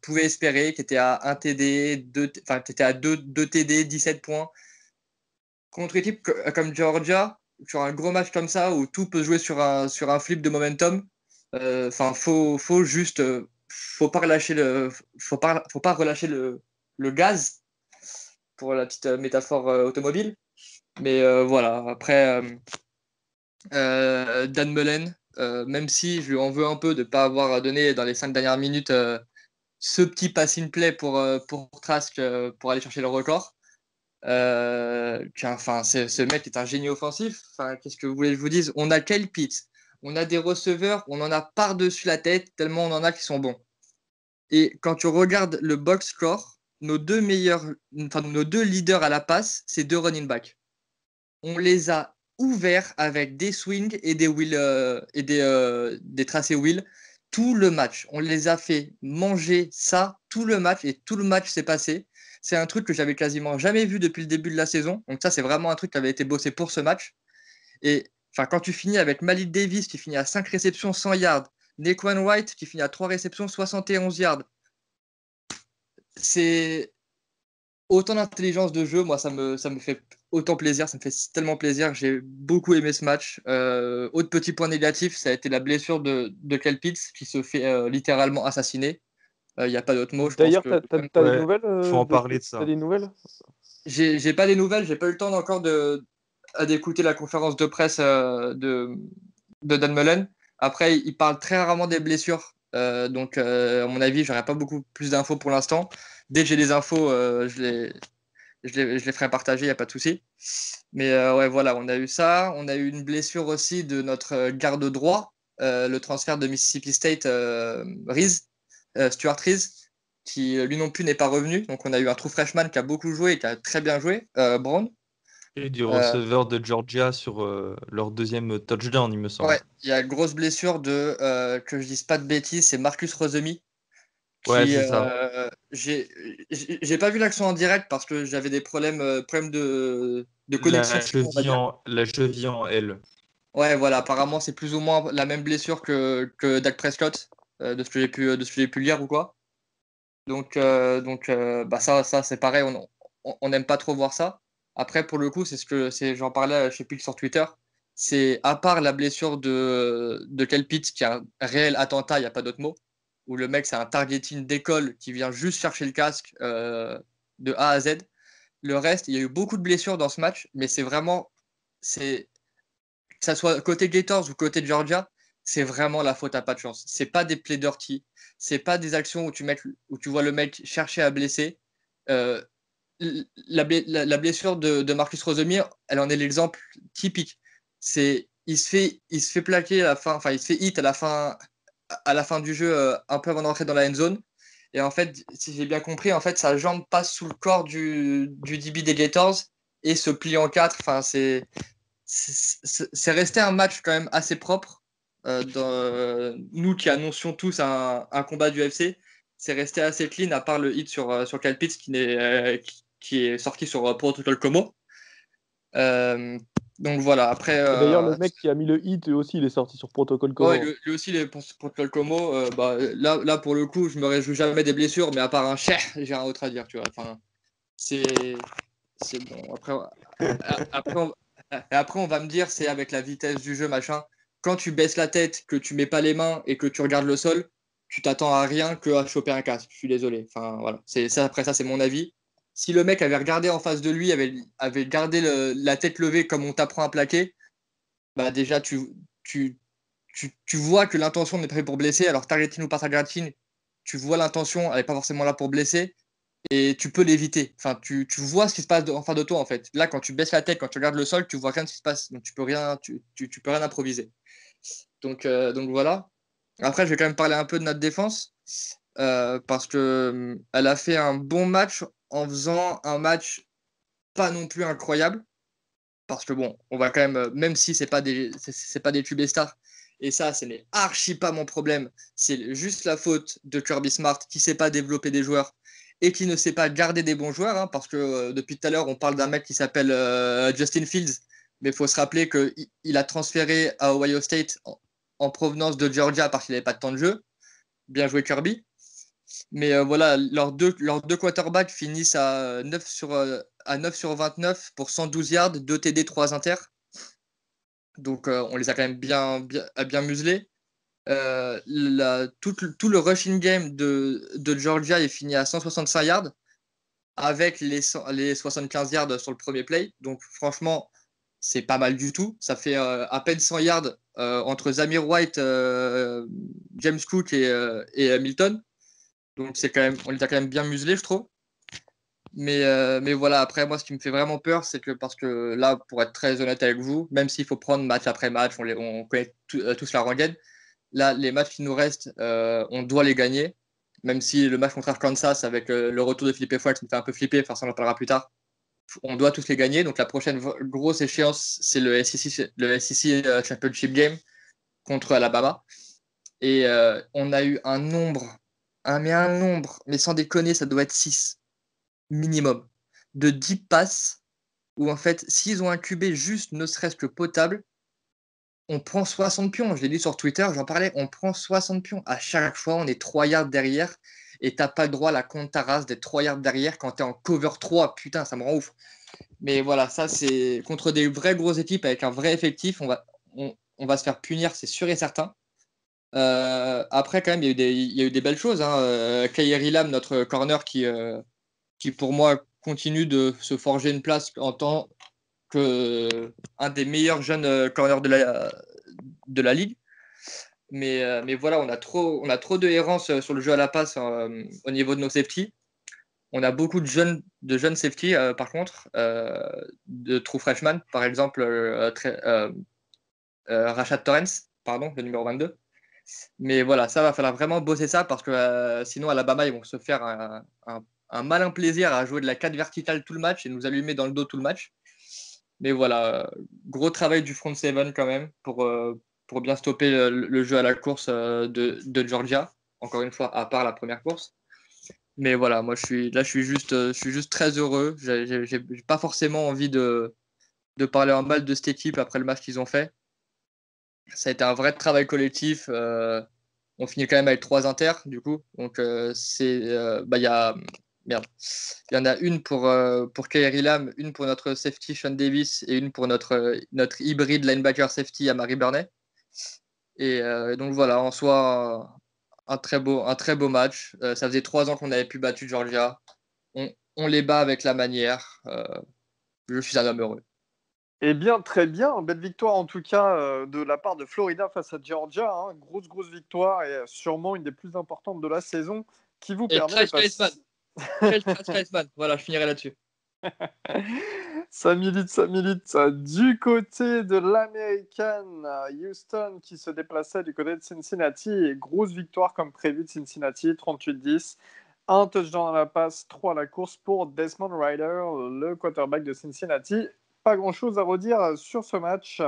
pouvait espérer, qui était à 1 TD, qui était à 2 TD, 17 points. Contre une équipe comme Georgia, sur un gros match comme ça, où tout peut jouer sur un flip de momentum, faut pas relâcher faut pas relâcher le gaz, pour la petite métaphore automobile. Mais voilà, après, Dan Mullen, même si je lui en veux un peu de ne pas avoir donné dans les 5 dernières minutes ce petit passing play pour Trask pour aller chercher le record. Ce mec est un génie offensif. Qu'est-ce que vous voulez que je vous dise? On a Kyle Pitts, on a des receveurs, on en a par-dessus la tête, tellement on en a qui sont bons. Et quand tu regardes le box score, nos deux leaders à la passe, c'est 2 running backs. On les a ouverts avec des swings et des des tracés wheel tout le match. On les a fait manger ça tout le match, et tout le match s'est passé. C'est un truc que j'avais quasiment jamais vu depuis le début de la saison. Donc ça, c'est vraiment un truc qui avait été bossé pour ce match. Et quand tu finis avec Malik Davis qui finit à 5 réceptions, 100 yards, Naquan White qui finit à 3 réceptions, 71 yards, c'est autant d'intelligence de jeu. Moi, ça me fait autant plaisir, ça me fait tellement plaisir. J'ai beaucoup aimé ce match. Autre petit point négatif, ça a été la blessure de Kyle Pitts qui se fait littéralement assassiner. Il n'y a pas d'autre mot. D'ailleurs, tu as des nouvelles faut en parler de ça. T'as des nouvelles? J'ai pas des nouvelles, j'ai pas eu le temps encore d'écouter la conférence de presse de Dan Mullen. Après, il parle très rarement des blessures. Donc, à mon avis, j'aurai pas beaucoup plus d'infos pour l'instant. Dès que j'ai des infos, je les ferai partager, il n'y a pas de souci. Mais ouais, voilà, on a eu ça. On a eu une blessure aussi de notre garde droit, le transfert de Mississippi State, Stuart Reese, qui lui non plus n'est pas revenu. Donc on a eu un true freshman qui a beaucoup joué et qui a très bien joué, Brown. Et du receveur de Georgia sur leur deuxième touchdown, il me semble. Ouais, il y a une grosse blessure que je dise pas de bêtises, c'est Marcus Rosemi. Ouais, c'est ça. J'ai pas vu l'action en direct parce que j'avais des problèmes de connexion. La cheville en L. Ouais, voilà, apparemment c'est plus ou moins la même blessure que Dak Prescott. de ce que j'ai pu lire ou quoi. Donc ça c'est pareil, on n'aime pas trop voir ça. Après, pour le coup, j'en parlais, je sais plus, sur Twitter. C'est à part la blessure de Kyle Pitts, qui est un réel attentat, il n'y a pas d'autre mot, où le mec, c'est un targeting d'école qui vient juste chercher le casque de A à Z. Le reste, il y a eu beaucoup de blessures dans ce match, mais c'est vraiment, que ça soit côté Gators ou côté Georgia, c'est vraiment la faute à pas de chance. C'est pas des play dirty, c'est pas des actions où tu vois le mec chercher à blesser. Euh, la blessure de Marcus Rosemere, elle en est l'exemple typique. Il se fait plaquer à la fin, enfin il se fait hit à la fin du jeu, un peu avant d'entrer dans la end zone. Et en fait, si j'ai bien compris, en fait, sa jambe passe sous le corps du DB des Gators et se plie en quatre. Enfin, c'est resté un match quand même assez propre. Nous qui annoncions tous un combat du UFC, c'est resté assez clean, à part le hit sur Kyle Pitts qui est sorti sur Protocol Como. Donc voilà, après. D'ailleurs, le mec qui a mis le hit, lui aussi, il est sorti sur Protocol Como. Ouais, lui aussi, il est Protocol Como. Là, pour le coup, je me réjouis jamais des blessures, mais à part un cher, j'ai rien autre à dire, tu vois. Enfin, c'est bon. Après, on va me dire, c'est avec la vitesse du jeu, machin. Quand tu baisses la tête, que tu mets pas les mains et que tu regardes le sol, tu t'attends à rien que à choper un casque. Je suis désolé. Enfin, voilà. Après ça, c'est mon avis. Si le mec avait regardé en face de lui, avait gardé la tête levée comme on t'apprend à plaquer, bah déjà, tu, tu vois que l'intention n'est pas faite pour blesser. Alors, targeting ou pas targeting, tu vois l'intention, elle n'est pas forcément là pour blesser et tu peux l'éviter. Enfin, tu vois ce qui se passe en face de toi, en fait. Là, quand tu baisses la tête, quand tu regardes le sol, tu vois rien de ce qui se passe. Donc, tu peux rien improviser. Donc voilà. Après, je vais quand même parler un peu de notre défense parce que elle a fait un bon match en faisant un match pas non plus incroyable. Parce que bon, on va quand même si c'est pas des QB stars, et ça, ce n'est archi pas mon problème. C'est juste la faute de Kirby Smart qui sait pas développer des joueurs et qui ne sait pas garder des bons joueurs. Hein, parce que depuis tout à l'heure, on parle d'un mec qui s'appelle Justin Fields, mais il faut se rappeler qu'il a transféré à Ohio State en provenance de Georgia parce qu'il n'avait pas de temps de jeu. Bien joué Kirby. Mais voilà, leurs deux quarterbacks finissent à 9 sur 29 pour 112 yards, 2 TD, 3 inter. Donc on les a quand même bien muselés. Tout le rushing game de Georgia est fini à 165 yards avec les 75 yards sur le premier play. Donc franchement, c'est pas mal du tout. Ça fait à peine 100 yards entre Zamir White, James Cook et Hamilton. Donc on les a quand même bien muselés, je trouve. Mais voilà, après, moi, ce qui me fait vraiment peur, c'est que parce que là, pour être très honnête avec vous, même s'il faut prendre match après match, on connaît tous la rengaine, là, les matchs qui nous restent, on doit les gagner. Même si le match contre Arkansas, avec le retour de Philippe Foix, me fait un peu flipper, enfin, ça, on en parlera plus tard. On doit tous les gagner. Donc, la prochaine grosse échéance, c'est le SEC Championship Game contre Alabama. Et on a eu un nombre, mais sans déconner, ça doit être 6 minimum de 10 passes où en fait, s'ils ont un QB juste ne serait-ce que potable, on prend 60 pions. Je l'ai dit sur Twitter, j'en parlais, on prend 60 pions. À chaque fois, on est 3 yards derrière et t'as pas le droit à la compte ta race d'être 3 yards derrière quand t'es en cover 3. Putain, ça me rend ouf. Mais voilà, ça c'est contre des vraies grosses équipes avec un vrai effectif, on va se faire punir, c'est sûr et certain. Après, quand même, il y a eu des belles choses. Hein. Kairi Lam, notre corner, qui pour moi continue de se forger une place en tant qu'un des meilleurs jeunes corners de la ligue. Mais voilà, on a trop de errance sur le jeu à la passe au niveau de nos safety. On a beaucoup de jeunes safety, par contre, de true freshman, par exemple Rashad Torrance, pardon, le numéro 22. Mais voilà, ça va falloir vraiment bosser ça parce que sinon, Alabama, ils vont se faire un malin plaisir à jouer de la 4 verticale tout le match et nous allumer dans le dos tout le match. Mais voilà, gros travail du front seven quand même pour bien stopper le jeu à la course de Georgia. Encore une fois, à part la première course. Mais voilà, moi je suis juste très heureux. J'ai pas forcément envie de parler en mal de cette équipe après le match qu'ils ont fait. Ça a été un vrai travail collectif. on finit quand même avec 3 inters, du coup. Donc, il y a. Merde. Il y en a une pour Kyrie Lam, une pour notre safety Sean Davis et une pour notre hybride linebacker safety Amari Burney. Et donc voilà, en soi, un très beau match. Ça faisait 3 ans qu'on n'avait plus battu Georgia. On les bat avec la manière. Je suis un homme heureux. Eh bien, très bien. Belle victoire en tout cas de la part de Florida face à Georgia. Hein. Grosse victoire et sûrement une des plus importantes de la saison qui vous permet de passer... Heisman. Voilà, je finirai là-dessus. Ça milite. Du côté de l'American, Houston qui se déplaçait du côté de Cincinnati. Et grosse victoire comme prévu de Cincinnati, 38-10. Un touchdown à la passe, 3 à la course pour Desmond Ridder, le quarterback de Cincinnati. Pas grand-chose à redire sur ce match.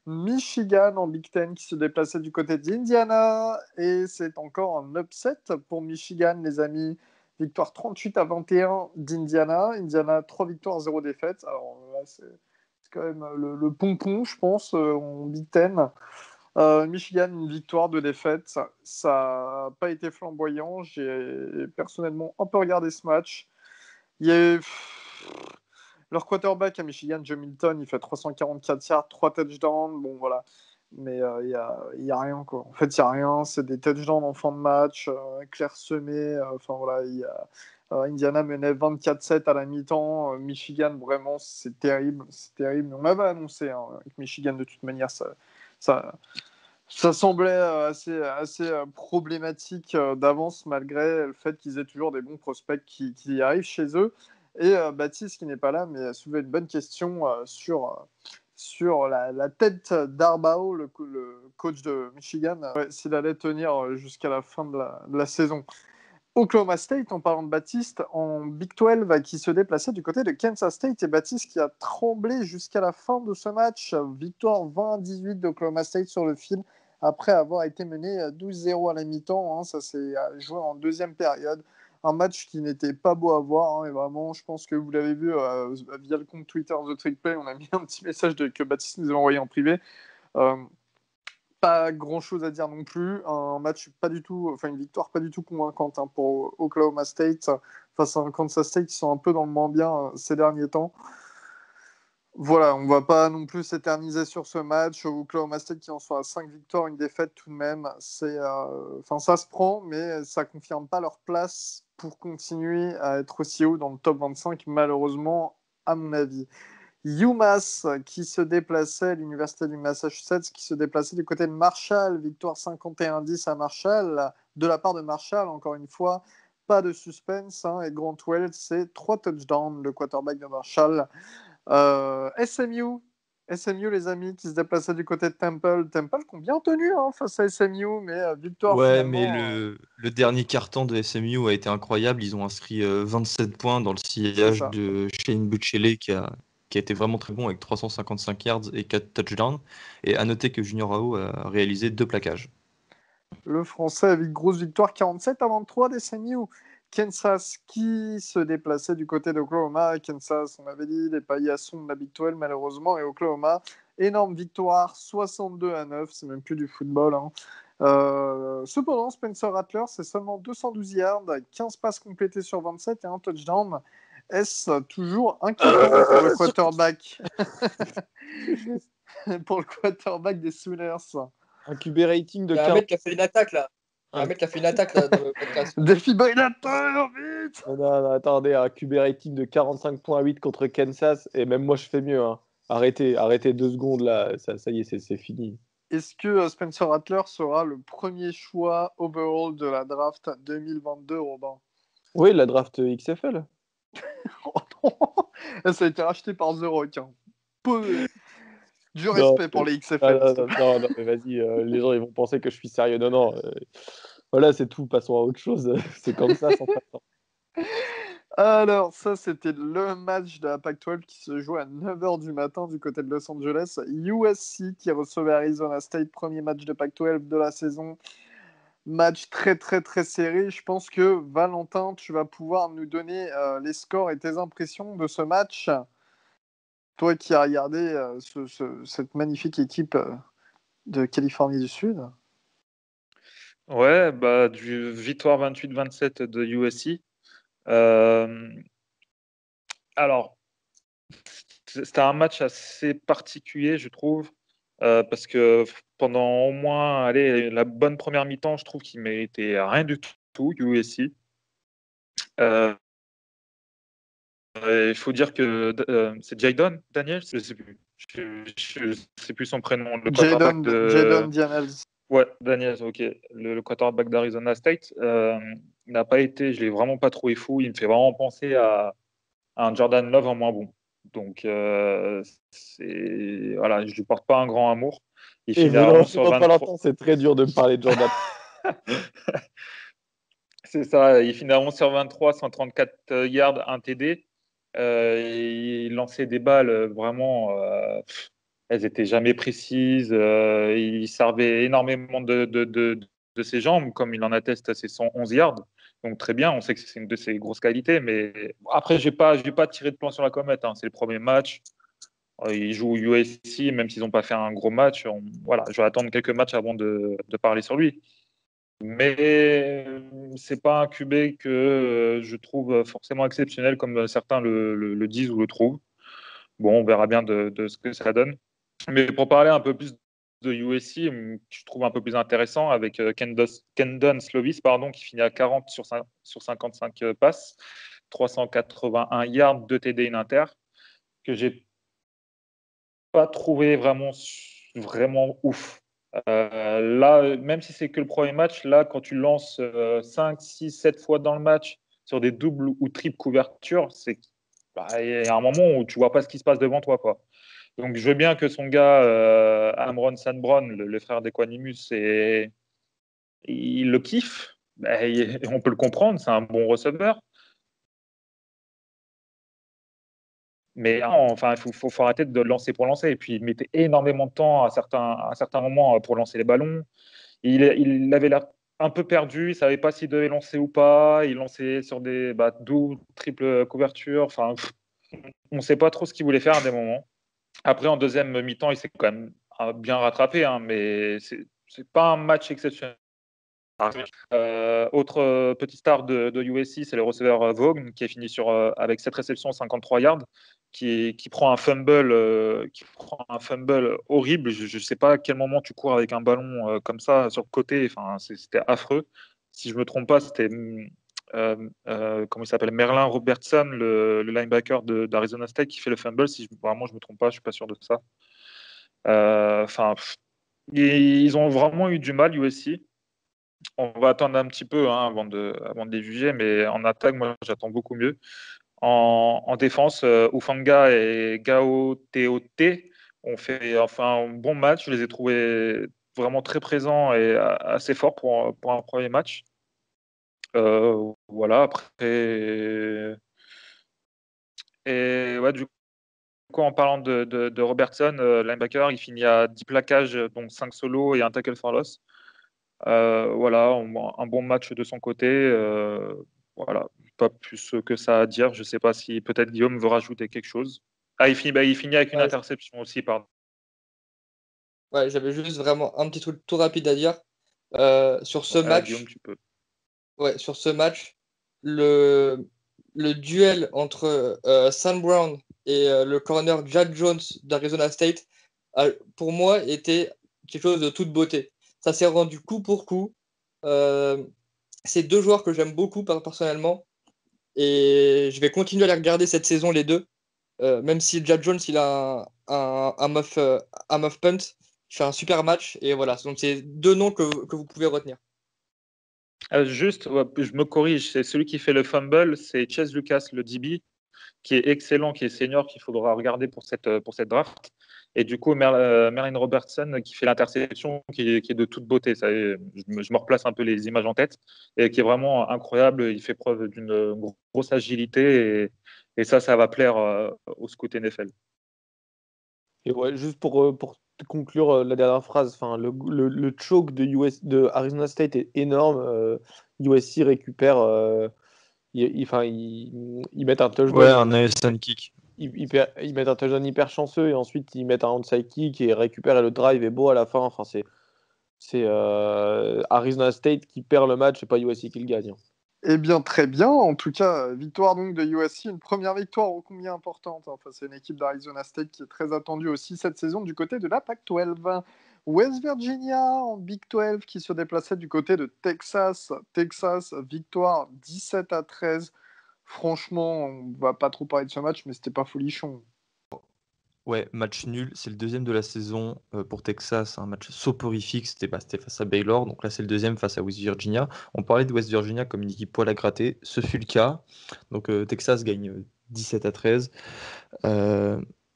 Michigan en Big Ten qui se déplaçait du côté d'Indiana. Et c'est encore un upset pour Michigan, les amis. Victoire 38-21 d'Indiana. Indiana, 3 victoires, 0 défaites. Alors là, c'est quand même le pompon, je pense, en Big Ten. Michigan, une victoire, 2 défaites. Ça n'a pas été flamboyant. J'ai personnellement un peu regardé ce match. Il y a eu... Leur quarterback à Michigan, Joe Milton, il fait 344 yards, 3 touchdowns. Bon, voilà. Mais il y a rien, quoi. En fait, il n'y a rien. C'est des touchdowns en fin de match, clairsemés. Enfin, voilà, Indiana menait 24-7 à la mi-temps. Michigan, vraiment, c'est terrible. C'est terrible. On m'avait annoncé que Michigan, de toute manière, ça semblait assez problématique d'avance, malgré le fait qu'ils aient toujours des bons prospects qui arrivent chez eux. Et Baptiste, qui n'est pas là, mais a soulevé une bonne question sur la tête d'Arbao, le coach de Michigan, s'il allait tenir jusqu'à la fin de la saison. Oklahoma State, en parlant de Baptiste, en Big 12, qui se déplaçait du côté de Kansas State, et Baptiste qui a tremblé jusqu'à la fin de ce match. Victoire 20-18 d'Oklahoma State sur le fil, après avoir été mené 12-0 à la mi-temps. Ça s'est joué en deuxième période. Un match qui n'était pas beau à voir. Et vraiment, je pense que vous l'avez vu via le compte Twitter The Trick Play. On a mis un petit message que Baptiste nous a envoyé en privé. Pas grand chose à dire non plus. Un match pas du tout, enfin une victoire pas du tout convaincante pour Oklahoma State face à Kansas State qui sont un peu dans le moins bien ces derniers temps. Voilà, on va pas non plus s'éterniser sur ce match. Oklahoma State qui en soit à 5 victoires, une défaite tout de même. Ça se prend, mais ça confirme pas leur place pour continuer à être aussi haut dans le top 25, malheureusement, à mon avis. UMass qui se déplaçait, l'université du Massachusetts qui se déplaçait du côté de Marshall, victoire 51-10 à Marshall, de la part de Marshall, encore une fois, pas de suspense, et Grant Wells, c'est 3 touchdowns, le quarterback de Marshall. SMU, les amis, qui se déplaçaient du côté de Temple qui ont bien tenu face à SMU, mais victoire Ouais, finalement. mais le dernier quart-temps de SMU a été incroyable. Ils ont inscrit 27 points dans le sillage de Shane Buechele qui a été vraiment très bon avec 355 yards et 4 touchdowns. Et à noter que Junior Ao a réalisé 2 plaquages. Le Français avec une grosse victoire 47-23 des SMU. Kansas qui se déplaçait du côté d'Oklahoma. Kansas, on avait dit, les paillassons de la Big 12 malheureusement. Et Oklahoma, énorme victoire, 62-9. C'est même plus du football. Cependant, Spencer Rattler, c'est seulement 212 yards, 15 passes complétées sur 27 et un touchdown. Est-ce toujours inquiétant pour le quarterback pour le quarterback des Sooners? Un QB rating de Il y a 40. un mec qui a fait une attaque là. Un mec qui a fait une attaque là, dans le podcast. Défibrillateur, vite! Non, attendez, un QB rating de 45.8 contre Kansas, et même moi je fais mieux. Arrêtez 2 secondes là, ça y est, c'est fini. Est-ce que Spencer Rattler sera le premier choix overall de la draft 2022, Robin? Oui, la draft XFL. Oh non, ça a été racheté par The Rock. Du respect pour les XFL. Non, mais vas-y, les gens ils vont penser que je suis sérieux. Non. Voilà, c'est tout, passons à autre chose. C'est comme ça, sans façon. Alors, ça, c'était le match de la Pac-12 qui se jouait à 9h du matin du côté de Los Angeles. USC qui recevait Arizona State, premier match de Pac-12 de la saison. Match très, très, très serré. Je pense que, Valentin, tu vas pouvoir nous donner les scores et tes impressions de ce match. Toi qui as regardé cette magnifique équipe de Californie du Sud. Ouais, bah, du victoire 28-27 de USC. Euh, alors, c'était un match assez particulier, je trouve, parce que pendant au moins allez, la bonne première mi-temps, je trouve qu'il méritait rien du tout, USC. Euh, Il faut dire que c'est Jadon Daniels, je sais plus. Je sais plus son prénom, le quarterback Jadon de. Daniels. Ouais, Daniels, ok. Le quarterback d'Arizona State n'a pas été, je l'ai vraiment pas trouvé fou. Il me fait vraiment penser à un Jordan Love en moins bon. Donc, voilà, je lui porte pas un grand amour. Il Et finit à venant 11 chez sur 23. Valentin, c'est très dur de me parler de Jordan. C'est ça, il finit à 11 sur 23, 134 yards, 1 TD. Il lançait des balles vraiment, elles étaient jamais précises. Il servait énormément de ses jambes, comme il en atteste à ses 111 yards. Donc très bien, on sait que c'est une de ses grosses qualités. Mais après, je vais pas tiré de plan sur la comète, hein. C'est le premier match. Il joue USC, même s'ils n'ont pas fait un gros match. Voilà, je vais attendre quelques matchs avant de parler sur lui. Mais c'est pas un QB que je trouve forcément exceptionnel comme certains le disent ou le trouvent. Bon, on verra bien de ce que ça donne. Mais pour parler un peu plus de USC, je trouve un peu plus intéressant avec Kendon Slovis, pardon, qui finit à 40 sur 55 passes, 381 yards, 2 TD, une inter, que j'ai pas trouvé vraiment ouf. Là, même si c'est que le premier match, là, quand tu lances 5, 6, 7 fois dans le match sur des doubles ou triples couvertures, il y a un moment où tu vois pas ce qui se passe devant toi, quoi. Donc, je veux bien que son gars, Amron Sanbron, le frère d'Equanimus, il le kiffe. On peut le comprendre, c'est un bon receveur. Mais enfin, faut arrêter de lancer pour lancer. Et puis, il mettait énormément de temps à certains moments pour lancer les ballons. Il avait l'air un peu perdu. Il ne savait pas s'il devait lancer ou pas. Il lançait sur des double, triple couverture. Enfin, on ne sait pas trop ce qu'il voulait faire à des moments. Après, en deuxième mi-temps, il s'est quand même bien rattrapé. Hein, mais c'est pas un match exceptionnel. Autre petit star de USC, c'est le receveur Vaughn qui est fini avec 7 réceptions, 53 yards, qui prend un fumble horrible. Je ne sais pas à quel moment tu cours avec un ballon comme ça sur le côté. Enfin, c'était affreux. Si je me trompe pas, c'était comment il s'appelle, Merlin Robertson, le linebacker d'Arizona State, qui fait le fumble. Si vraiment je me trompe pas, je suis pas sûr de ça. Enfin, ils ont vraiment eu du mal USC. On va attendre un petit peu hein, avant de les juger, mais en attaque, moi, j'attends beaucoup mieux. En défense, Ufanga et Gao Teote ont fait enfin un bon match. Je les ai trouvés vraiment très présents et assez forts pour un premier match. Voilà, après. Et ouais, du coup, en parlant de Robertson, linebacker, il finit à 10 plaquages, donc 5 solos et un tackle for loss. Voilà, un bon match de son côté. Voilà, pas plus que ça à dire. Je ne sais pas si peut-être Guillaume veut rajouter quelque chose. Ah, il finit avec une Ouais, interception aussi, pardon. ouais, j'avais juste vraiment un petit truc tout rapide à dire. Sur ce Ah, Guillaume, match, tu peux. ouais, sur ce match, le duel entre Sam Brown et le corner Jad Jones d'Arizona State, pour moi, était quelque chose de toute beauté. Ça s'est rendu coup pour coup. Euh, c'est deux joueurs que j'aime beaucoup personnellement et je vais continuer à les regarder cette saison, les deux. Même si Jad Jones il a un muff punt, il fait un super match et voilà. Donc c'est deux noms que vous pouvez retenir. Juste, ouais, je me corrige, c'est celui qui fait le fumble, c'est Chase Lucas, le DB, qui est excellent, qui est senior, qu'il faudra regarder pour cette draft. Et du coup, Merlin Robertson qui fait l'interception, qui est de toute beauté. Ça, je me replace un peu les images en tête, et qui est vraiment incroyable. Il fait preuve d'une grosse agilité, et ça va plaire au scout NFL. Et ouais, juste pour conclure la dernière phrase, enfin, le choke de Arizona State est énorme. USC récupère, enfin, ils mettent un Ouais, touchdown, un ASN kick. ils mettent un touchdown hyper chanceux et ensuite ils mettent un onside kick et récupèrent et le drive est beau à la fin. Enfin, c'est Arizona State qui perd le match et pas USC qui le gagne. Eh bien, très bien. En tout cas, victoire donc de USC, une première victoire ô combien importante. Enfin, c'est une équipe d'Arizona State qui est très attendue aussi cette saison du côté de la Pac-12. West Virginia en Big 12 qui se déplaçait du côté de Texas. Texas, victoire 17-13. Franchement, on va pas trop parler de ce match, mais c'était pas folichon. Ouais, match nul. C'est le deuxième de la saison pour Texas. Un match soporifique. C'était face à Baylor. Donc là, c'est le deuxième face à West Virginia. On parlait de West Virginia comme une équipe poil à gratter. Ce fut le cas. Donc Texas gagne 17-13.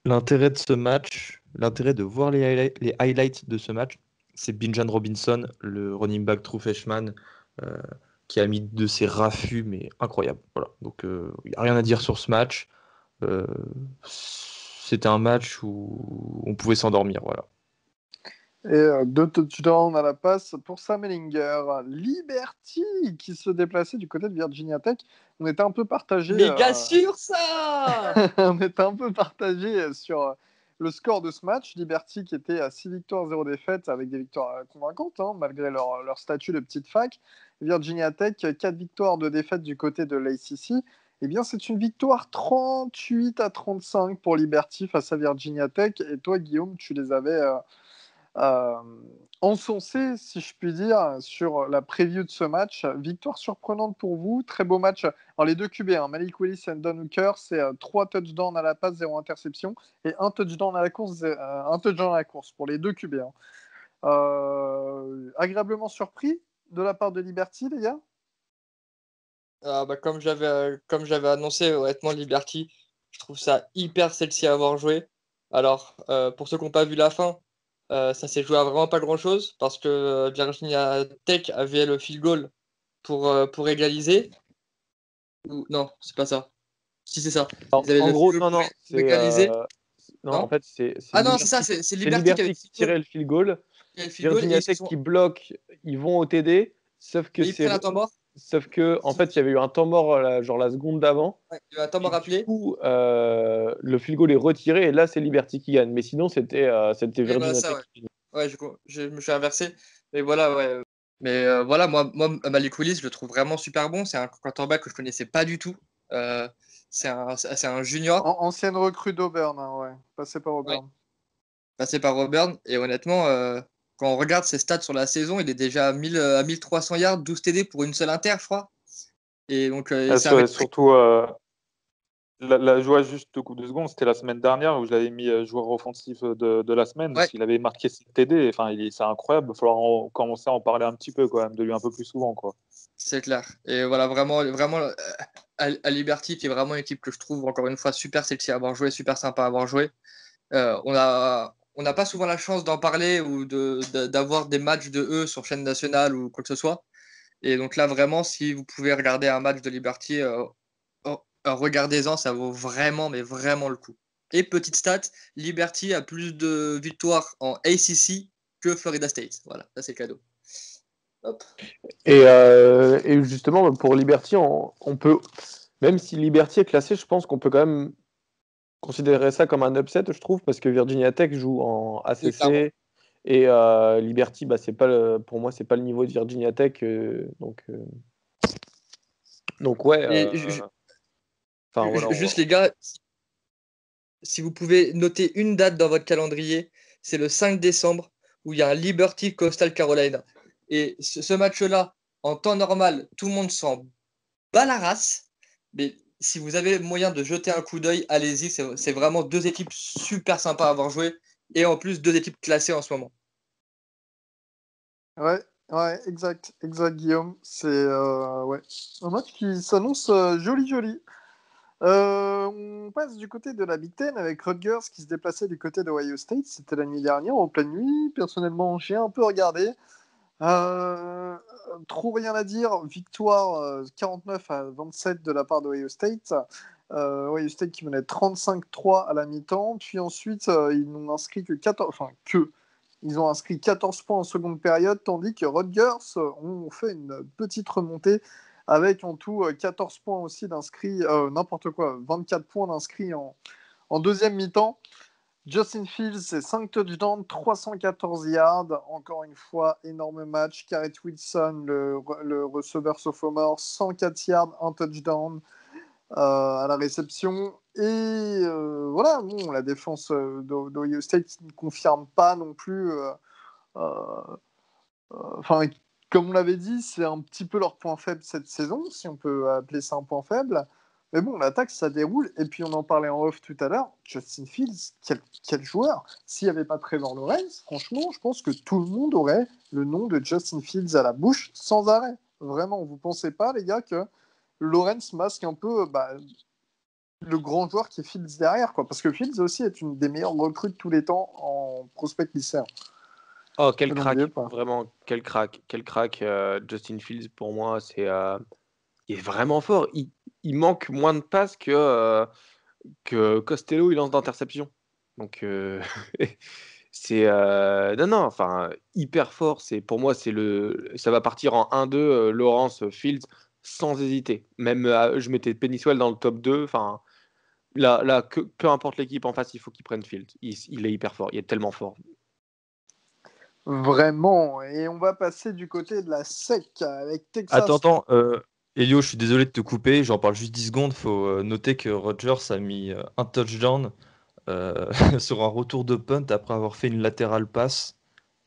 L'intérêt de ce match, l'intérêt de voir les highlights de ce match, c'est Bijan Robinson, le running back true freshman, qui a mis de ses raffus, mais incroyable. Voilà. Donc il n'y a rien à dire sur ce match. C'était un match où on pouvait s'endormir. Voilà. Et 2 touchdowns à la passe pour Sam Ehlinger. Liberty qui se déplaçait du côté de Virginia Tech. On était un peu partagé. Méga sûr ça. On était un peu partagé sur le score de ce match. Liberty qui était à 6 victoires, 0 défaites avec des victoires convaincantes malgré leur statut de petite fac. Virginia Tech, 4 victoires, 2 défaites du côté de l'ACC. Eh bien, c'est une victoire 38-35 pour Liberty face à Virginia Tech. Et toi, Guillaume, tu les avais encensés, si je puis dire, sur la preview de ce match. Victoire surprenante pour vous, très beau match. Alors, les deux QB, Malik Willis et Don Hooker, c'est 3 touchdowns à la passe, 0 interception, et un touchdown à la course, pour les deux QB. Agréablement surpris de la part de Liberty, les gars? Comme j'avais annoncé, honnêtement, Liberty, je trouve ça hyper sexy à avoir joué. Alors, pour ceux qui n'ont pas vu la fin, ça s'est joué à vraiment pas grand-chose parce que Virginia Tech avait le field goal pour égaliser. Non, c'est pas ça. Si, c'est ça. Alors, Ils avaient en le gros, field goal non, pour égaliser. non, Non en fait, c'est non, c'est ça, c'est Liberty Liberty qui tirait le field goal. qui a le field goal et Virginia Tech qui bloque, ils vont au TD, sauf que ils prennent un temps mort. Sauf que en fait, il y avait eu un temps mort genre la seconde d'avant. Ouais, il y a un temps mort Du appelé. coup, le field goal est retiré et là, c'est Liberty qui gagne. Mais sinon, c'était Virginia Voilà ça, Tech qui gagne. Ouais, je me suis inversé. Mais voilà, ouais. Mais voilà, moi, Malik Willis, je le trouve vraiment super bon. C'est un quarterback que je connaissais pas du tout. C'est un junior Ancienne recrue d'Auburn, ouais. Passé par Auburn. passé par Auburn. Et honnêtement, quand on regarde ses stats sur la saison, il est déjà à 1300 yards, 12 TD pour une seule inter, je crois. Et donc, surtout, je vois juste 2 secondes, c'était la semaine dernière où je l'avais mis joueur offensif de la semaine, parce qu'il avait marqué 7 TD. Enfin, c'est incroyable. Il va falloir commencer à en parler un petit peu, quand même, de lui un peu plus souvent, quoi. C'est clair. Et voilà, vraiment à Liberty, qui est vraiment une équipe que je trouve, encore une fois, super sexy à avoir joué, super sympa à avoir joué. On n'a pas souvent la chance d'en parler ou d'avoir des matchs de eux sur chaîne nationale ou quoi que ce soit. Et donc là, vraiment, si vous pouvez regarder un match de Liberty, regardez-en, ça vaut vraiment, mais vraiment le coup. Et petite stat, Liberty a plus de victoires en ACC que Florida State. Voilà, ça c'est cadeau. Hop. Et justement, pour Liberty, on peut, même si Liberty est classé, je pense qu'on peut quand même considérer ça comme un upset, je trouve, parce que Virginia Tech joue en ACC et Liberty, pour moi, c'est pas le niveau de Virginia Tech, donc ouais. Voilà, Juste les gars, si vous pouvez noter une date dans votre calendrier, c'est le 5 décembre où il y a un Liberty Coastal Carolina. Et ce match-là, en temps normal, tout le monde s'en bat la race. Mais si vous avez moyen de jeter un coup d'œil, allez-y. C'est vraiment deux équipes super sympas à avoir joué. Et en plus, deux équipes classées en ce moment. Ouais, exact, Guillaume. C'est un match qui s'annonce joli. On passe du côté de la Big Ten avec Rutgers qui se déplaçait du côté d'Ohio State. C'était la nuit dernière, en pleine nuit. Personnellement, j'ai un peu regardé. Trop rien à dire. Victoire 49-27 de la part d'Ohio State. Ohio State qui menait 35-3 à la mi-temps. Puis ensuite, ils n'ont inscrit que 14... Ils ont inscrit 14 points en seconde période, tandis que Rutgers ont fait une petite remontée avec en tout 14 points aussi d'inscrits, 24 points d'inscrits en deuxième mi-temps. Justin Fields, c'est 5 touchdowns, 314 yards. Encore une fois, énorme match. Garrett Wilson, le receveur sophomore, 104 yards, un touchdown à la réception. Et voilà, bon, la défense d'Ohio State qui ne confirme pas non plus. Enfin, comme on l'avait dit, c'est un petit peu leur point faible cette saison, si on peut appeler ça un point faible. Mais bon, l'attaque, ça déroule. Et puis, on en parlait en off tout à l'heure. Justin Fields, quel joueur. S'il n'y avait pas Trevor Lawrence, franchement, je pense que tout le monde aurait le nom de Justin Fields à la bouche sans arrêt. Vraiment, vous ne pensez pas, les gars, que Lawrence masque un peu le grand joueur qui est Fields derrière, quoi. Parce que Fields aussi est une des meilleures recrues de tous les temps en prospect lycéen. Oh, quel Ne crack, l'oubliez pas. vraiment, quel crack. Justin Fields, pour moi, il est vraiment fort. Il manque moins de passes que Costello, il lance d'interception. Donc, non, enfin, hyper fort. Pour moi, ça va partir en 1-2, Lawrence Fields, sans hésiter. Même, je mettais Penniswell dans le top 2. Enfin, là peu importe l'équipe en face, il faut qu'il prenne Fields. Il est hyper fort, il est tellement fort. Vraiment. Et on va passer du côté de la SEC avec Texas. Attends, Elio, je suis désolé de te couper, j'en parle juste 10 secondes. Faut noter que Rodgers a mis un touchdown sur un retour de punt après avoir fait une latéral pass.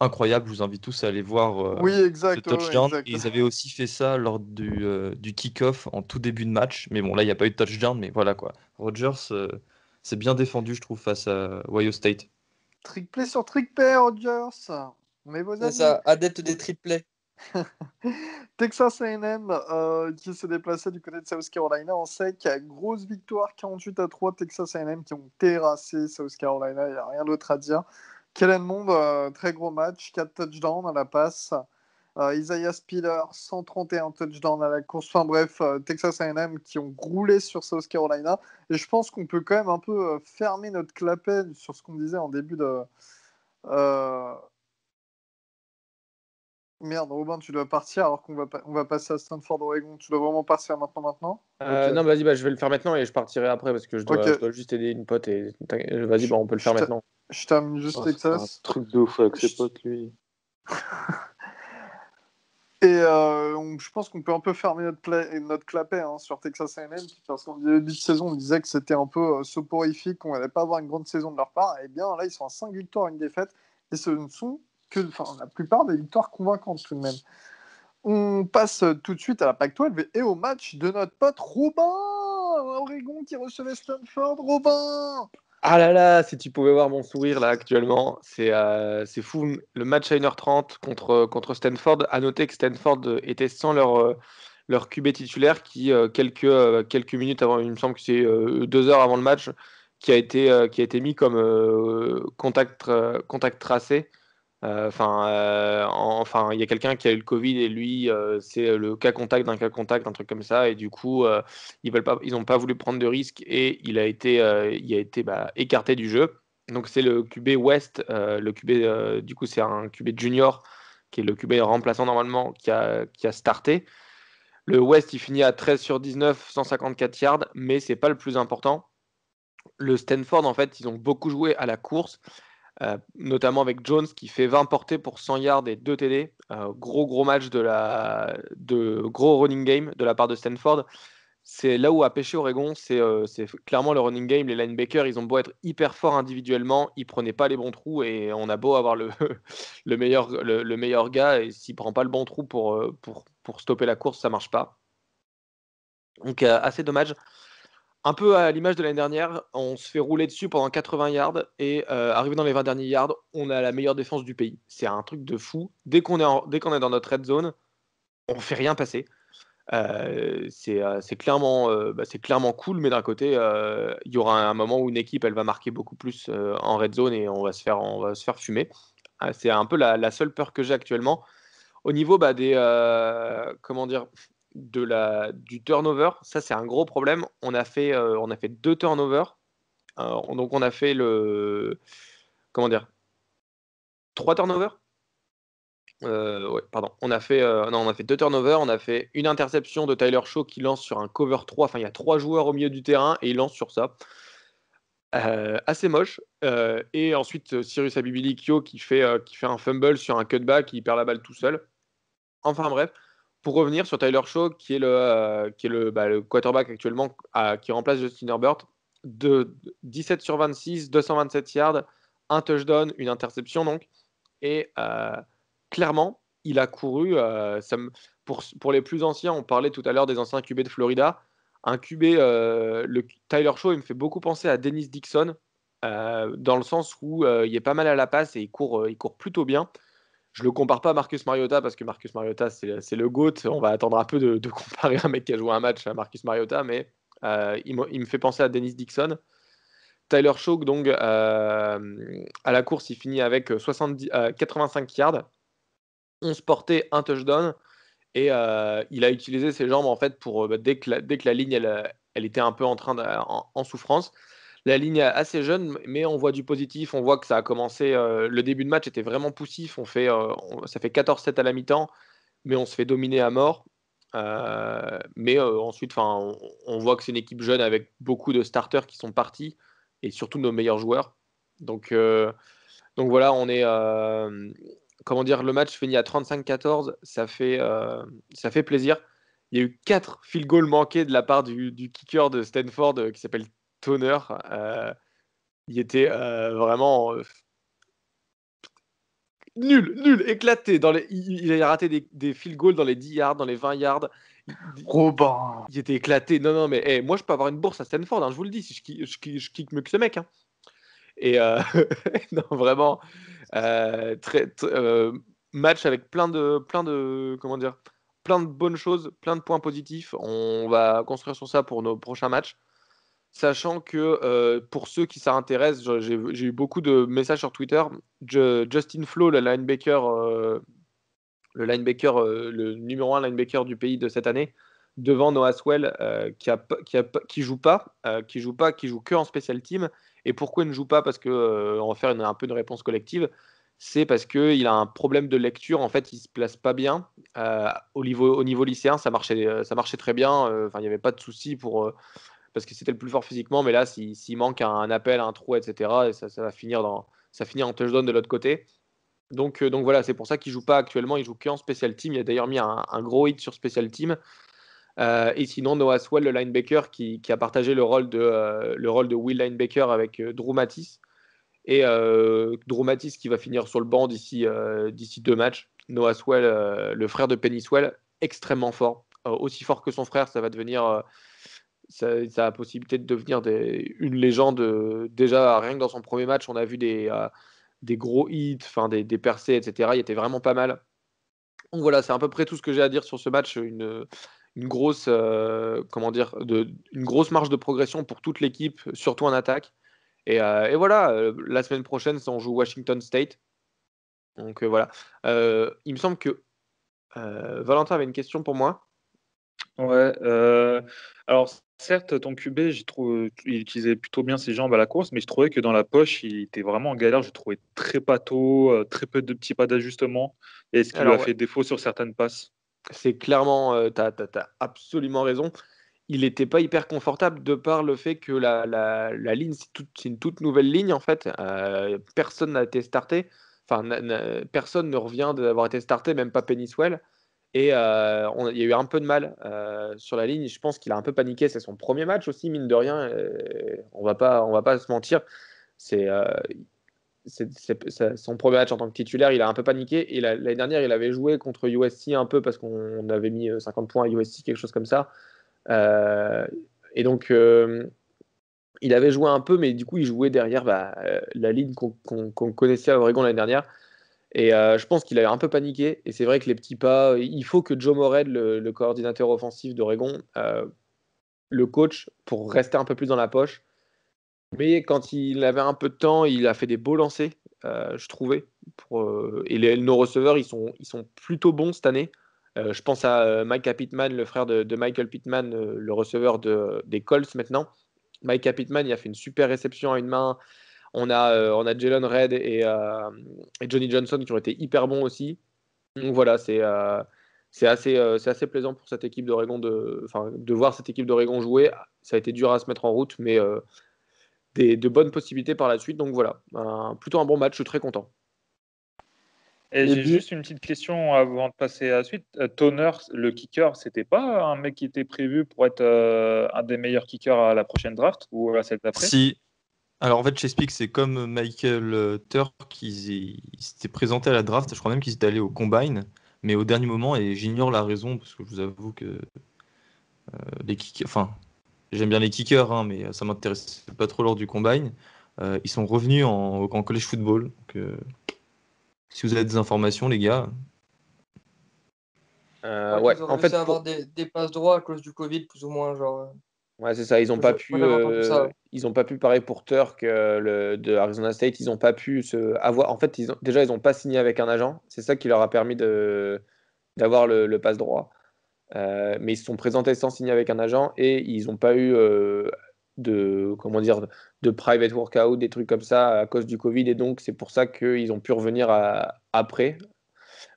Incroyable, je vous invite tous à aller voir Oui, ce exact. touchdown. Exact. Et ils avaient aussi fait ça lors du kick-off en tout début de match. Mais bon, là, il n'y a pas eu de touchdown, mais voilà quoi. Rodgers, c'est bien défendu, je trouve, face à Ohio State. Trick play sur trick play, Rodgers. On est vos C'est amis. ça, adepte des triplets. Texas A&M qui se déplaçait du côté de South Carolina en SEC. Grosse victoire 48-3. Texas A&M qui ont terrassé South Carolina. Il n'y a rien d'autre à dire. Kellen Mond, très gros match. 4 touchdowns à la passe. Isaiah Spiller, 131 touchdowns à la course. Enfin bref, Texas A&M qui ont roulé sur South Carolina. Et je pense qu'on peut quand même un peu fermer notre clapet sur ce qu'on disait en début de... Merde, Robin, tu dois partir alors on va passer à Stanford, Oregon. Tu dois vraiment partir maintenant. Ok. Non, vas-y, je vais le faire maintenant et je partirai après parce que je dois juste aider une pote. Et vas-y, on peut le faire maintenant. Je termine juste C'est un Texas. truc de ouf avec ses potes, lui. Et je pense qu'on peut un peu fermer notre clapet sur Texas A&M parce qu'en début de saison, on disait que c'était un peu soporifique, qu'on n'allait pas avoir une grande saison de leur part. Et bien là, ils sont à 5 victoires, une défaite. Et ce ne sont que la plupart des victoires convaincantes tout de même. On passe tout de suite à la Pac-12 et au match de notre pote Robin Oregon qui recevait Stanford. Robin. Ah là là, si tu pouvais voir mon sourire là actuellement, c'est fou. Le match à 1h30 contre Stanford. À noter que Stanford était sans leur QB titulaire qui, quelques minutes avant, il me semble que c'est 2 heures avant le match, qui a été mis comme contact tracé. Enfin, il y a quelqu'un qui a eu le Covid et lui, c'est le cas contact d'un cas contact, un truc comme ça. Et du coup, ils n'ont pas voulu prendre de risque et il a été écarté du jeu. Donc c'est le QB West, le QB, du coup c'est un QB junior qui est le QB remplaçant normalement qui a starté. Le West, il finit à 13 sur 19, 154 yards, mais c'est pas le plus important. Le Stanford, en fait, ils ont beaucoup joué à la course. Notamment avec Jones qui fait 20 portées pour 100 yards et 2 TD. Gros match de gros running game de la part de Stanford. C'est là où a pêché Oregon, c'est clairement le running game. Les linebackers, ils ont beau être hyper forts individuellement, ils prenaient pas les bons trous et on a beau avoir le meilleur gars et s'il prend pas le bon trou pour stopper la course, ça marche pas. Donc assez dommage. Un peu à l'image de l'année dernière, on se fait rouler dessus pendant 80 yards et arrivé dans les 20 derniers yards, on a la meilleure défense du pays. C'est un truc de fou. Dès qu'on est dans notre red zone, on fait rien passer. C'est clairement cool, mais d'un côté, il y aura un moment où une équipe elle va marquer beaucoup plus en red zone et on va se faire fumer. C'est un peu la seule peur que j'ai actuellement. Au niveau comment dire, du turnover, ça c'est un gros problème. On a fait 2 turnovers. Donc on a fait comment dire, 3 turnovers. Ouais, pardon. On a fait 2 turnovers. On a fait une interception de Tyler Shaw qui lance sur un cover 3. Enfin, il y a 3 joueurs au milieu du terrain et il lance sur ça. assez moche. Et ensuite, Cyrus Habibi-Likio qui fait un fumble sur un cutback, qui perd la balle tout seul. Enfin bref, pour revenir sur Tyler Shaw, qui est le quarterback actuellement qui remplace Justin Herbert, de 17 sur 26, 227 yards, un touchdown, une interception donc. Et clairement, il a couru. Pour les plus anciens, on parlait tout à l'heure des anciens QB de Florida. Un QB, Tyler Shaw, il me fait beaucoup penser à Dennis Dixon, dans le sens où il est pas mal à la passe et il court plutôt bien. Je le compare pas à Marcus Mariota parce que Marcus Mariota, c'est le GOAT. On va attendre un peu de comparer un mec qui a joué un match à Marcus Mariota, mais il me fait penser à Dennis Dixon. Tyler Shaw, donc, à la course, il finit avec 85 yards, 11 portées, un touchdown. Et il a utilisé ses jambes en fait pour dès que la ligne elle était un peu en souffrance. La ligne est assez jeune, mais on voit du positif. On voit que ça a commencé. Le début de match était vraiment poussif. Ça fait 14-7 à la mi-temps, mais on se fait dominer à mort. Mais ensuite, on voit que c'est une équipe jeune avec beaucoup de starters qui sont partis et surtout nos meilleurs joueurs. Donc voilà, on est. Comment dire, le match finit à 35-14. Ça fait plaisir. Il y a eu 4 field goals manqués de la part du kicker de Stanford qui s'appelle Toner. Il était vraiment nul, éclaté. Il a raté des field goals dans les 10 yards, dans les 20 yards. Robin. Il était éclaté. Non, mais moi, je peux avoir une bourse à Stanford, hein, je vous le dis, si je kick mieux que ce mec. Hein. Et non, vraiment, match avec plein de, comment dire, plein de bonnes choses, plein de points positifs. On va construire sur ça pour nos prochains matchs. Sachant que pour ceux qui s'intéressent, j'ai eu beaucoup de messages sur Twitter. Justin Flo, le linebacker, le numéro 1 linebacker du pays de cette année, devant Noah Swell, qui joue que en special team. Et pourquoi il ne joue pas? Parce que on va faire un peu une réponse collective. C'est parce qu'il a un problème de lecture. En fait, il se place pas bien. Au niveau lycéen, ça marchait très bien. Il n'y avait pas de souci parce que c'était le plus fort physiquement. Mais là, s'il manque un appel, un trou, etc., et ça finit en touchdown de l'autre côté. Donc voilà, c'est pour ça qu'il joue pas actuellement. Il joue qu'en special team. Il a d'ailleurs mis un gros hit sur special team. Et sinon, Noah Swell, le linebacker, qui a partagé le rôle de Will Linebacker avec Drew Mattis. Et Drew Mattis qui va finir sur le banc d'ici 2 matchs. Noah Swell, le frère de Penny Swell, extrêmement fort. Aussi fort que son frère, ça va devenir. Ça a la possibilité de devenir une légende. Déjà, rien que dans son premier match, on a vu des gros hits, des percées, etc. Il était vraiment pas mal. Donc voilà, c'est à peu près tout ce que j'ai à dire sur ce match. Une grosse, une grosse marge de progression pour toute l'équipe, surtout en attaque. Et voilà, la semaine prochaine, on joue Washington State. Donc voilà. Il me semble que Valentin avait une question pour moi. Ouais. Alors, certes, ton QB, il utilisait plutôt bien ses jambes à la course, mais je trouvais que dans la poche, il était vraiment en galère. Je le trouvais très pâteau, très peu de petits pas d'ajustement. Et ce qui lui a Alors, ouais, fait défaut sur certaines passes. c'est clairement, t'as absolument raison. Il n'était pas hyper confortable de par le fait que la ligne, c'est une toute nouvelle ligne en fait. Personne n'a été starté. Enfin, personne ne revient d'avoir été starté, même pas Pennyswell. Et il y a eu un peu de mal sur la ligne. Je pense qu'il a un peu paniqué. C'est son premier match aussi, mine de rien. On va pas se mentir. C'est son premier match en tant que titulaire. Il a un peu paniqué. Et l'année dernière, il avait joué contre USC un peu parce qu'on avait mis 50 points à USC, quelque chose comme ça. Et donc, il avait joué un peu, mais du coup, il jouait derrière la ligne qu'on connaissait à Oregon l'année dernière. Et je pense qu'il a un peu paniqué. Et c'est vrai que les petits pas, il faut que Joe Moorhead, le coordinateur offensif d'Oregon, le coach pour rester un peu plus dans la poche. Mais quand il avait un peu de temps, il a fait des beaux lancers, je trouvais. Et nos receveurs, ils sont plutôt bons cette année. Je pense à Micah Pittman, le frère de Michael Pittman, le receveur des Colts maintenant. Micah Pittman, il a fait une super réception à une main. On a Jalen Redd et Johnny Johnson qui ont été hyper bons aussi. Donc voilà, c'est assez plaisant pour cette équipe d'Oregon de voir cette équipe d'Oregon jouer. Ça a été dur à se mettre en route, mais de bonnes possibilités par la suite. Donc voilà, plutôt un bon match, je suis très content. Et j'ai juste une petite question avant de passer à la suite. Toner, le kicker, c'était pas un mec qui était prévu pour être un des meilleurs kickers à la prochaine draft ou à celle d'après? Si. Alors en fait, je t'explique, c'est comme Michael Turk qui s'était présenté à la draft, je crois même qu'il s'était allé au combine, mais au dernier moment, et j'ignore la raison, parce que je vous avoue que les kickers, enfin, j'aime bien les kickers, hein, mais ça m'intéresse pas trop lors du combine. Ils sont revenus en college football. Donc, si vous avez des informations, les gars. Ouais, Ils ont en réussi fait, à avoir des passes droits à cause du Covid, plus ou moins. Genre, ouais, c'est ça. Ils n'ont pas pu. j'avais entendu ça. Ouais. Ils ont pas pu pareil pour Turk de Arizona State. Ils n'ont pas pu se avoir. En fait, déjà, ils n'ont pas signé avec un agent. C'est ça qui leur a permis d'avoir le passe droit. Mais ils se sont présentés sans signer avec un agent et ils n'ont pas eu comment dire, de private workout, des trucs comme ça à cause du Covid. Et donc, c'est pour ça qu'ils ont pu revenir après.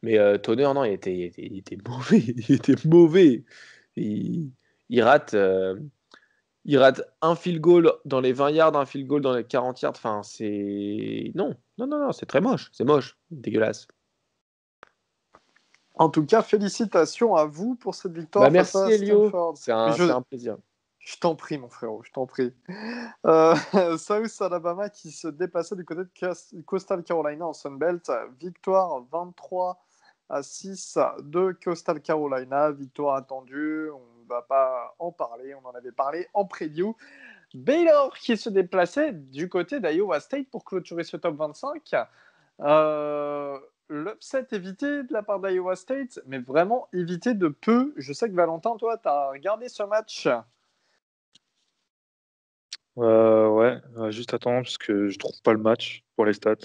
Mais Toner, non, il était mauvais. Il était mauvais. Il, il rate. Il rate un field goal dans les 20 yards, un field goal dans les 40 yards. Enfin, c'est. Non, non, non, non, c'est très moche. C'est moche. Dégueulasse. En tout cas, félicitations à vous pour cette victoire Bah, face merci, à Elio. Stanford. C'est un plaisir. Je t'en prie, mon frérot, je t'en prie. South Alabama qui se déplaçait du côté de Coastal Carolina en Sunbelt. Victoire 23-6 de Coastal Carolina. Victoire attendue. On ne va pas en parler. On en avait parlé en preview. Baylor qui se déplaçait du côté d'Iowa State pour clôturer ce top 25. L'upset évité de la part d'Iowa State, mais vraiment évité de peu. Je sais que Valentin, toi, tu as regardé ce match. Ouais, juste attends, parce que je trouve pas le match pour les stats.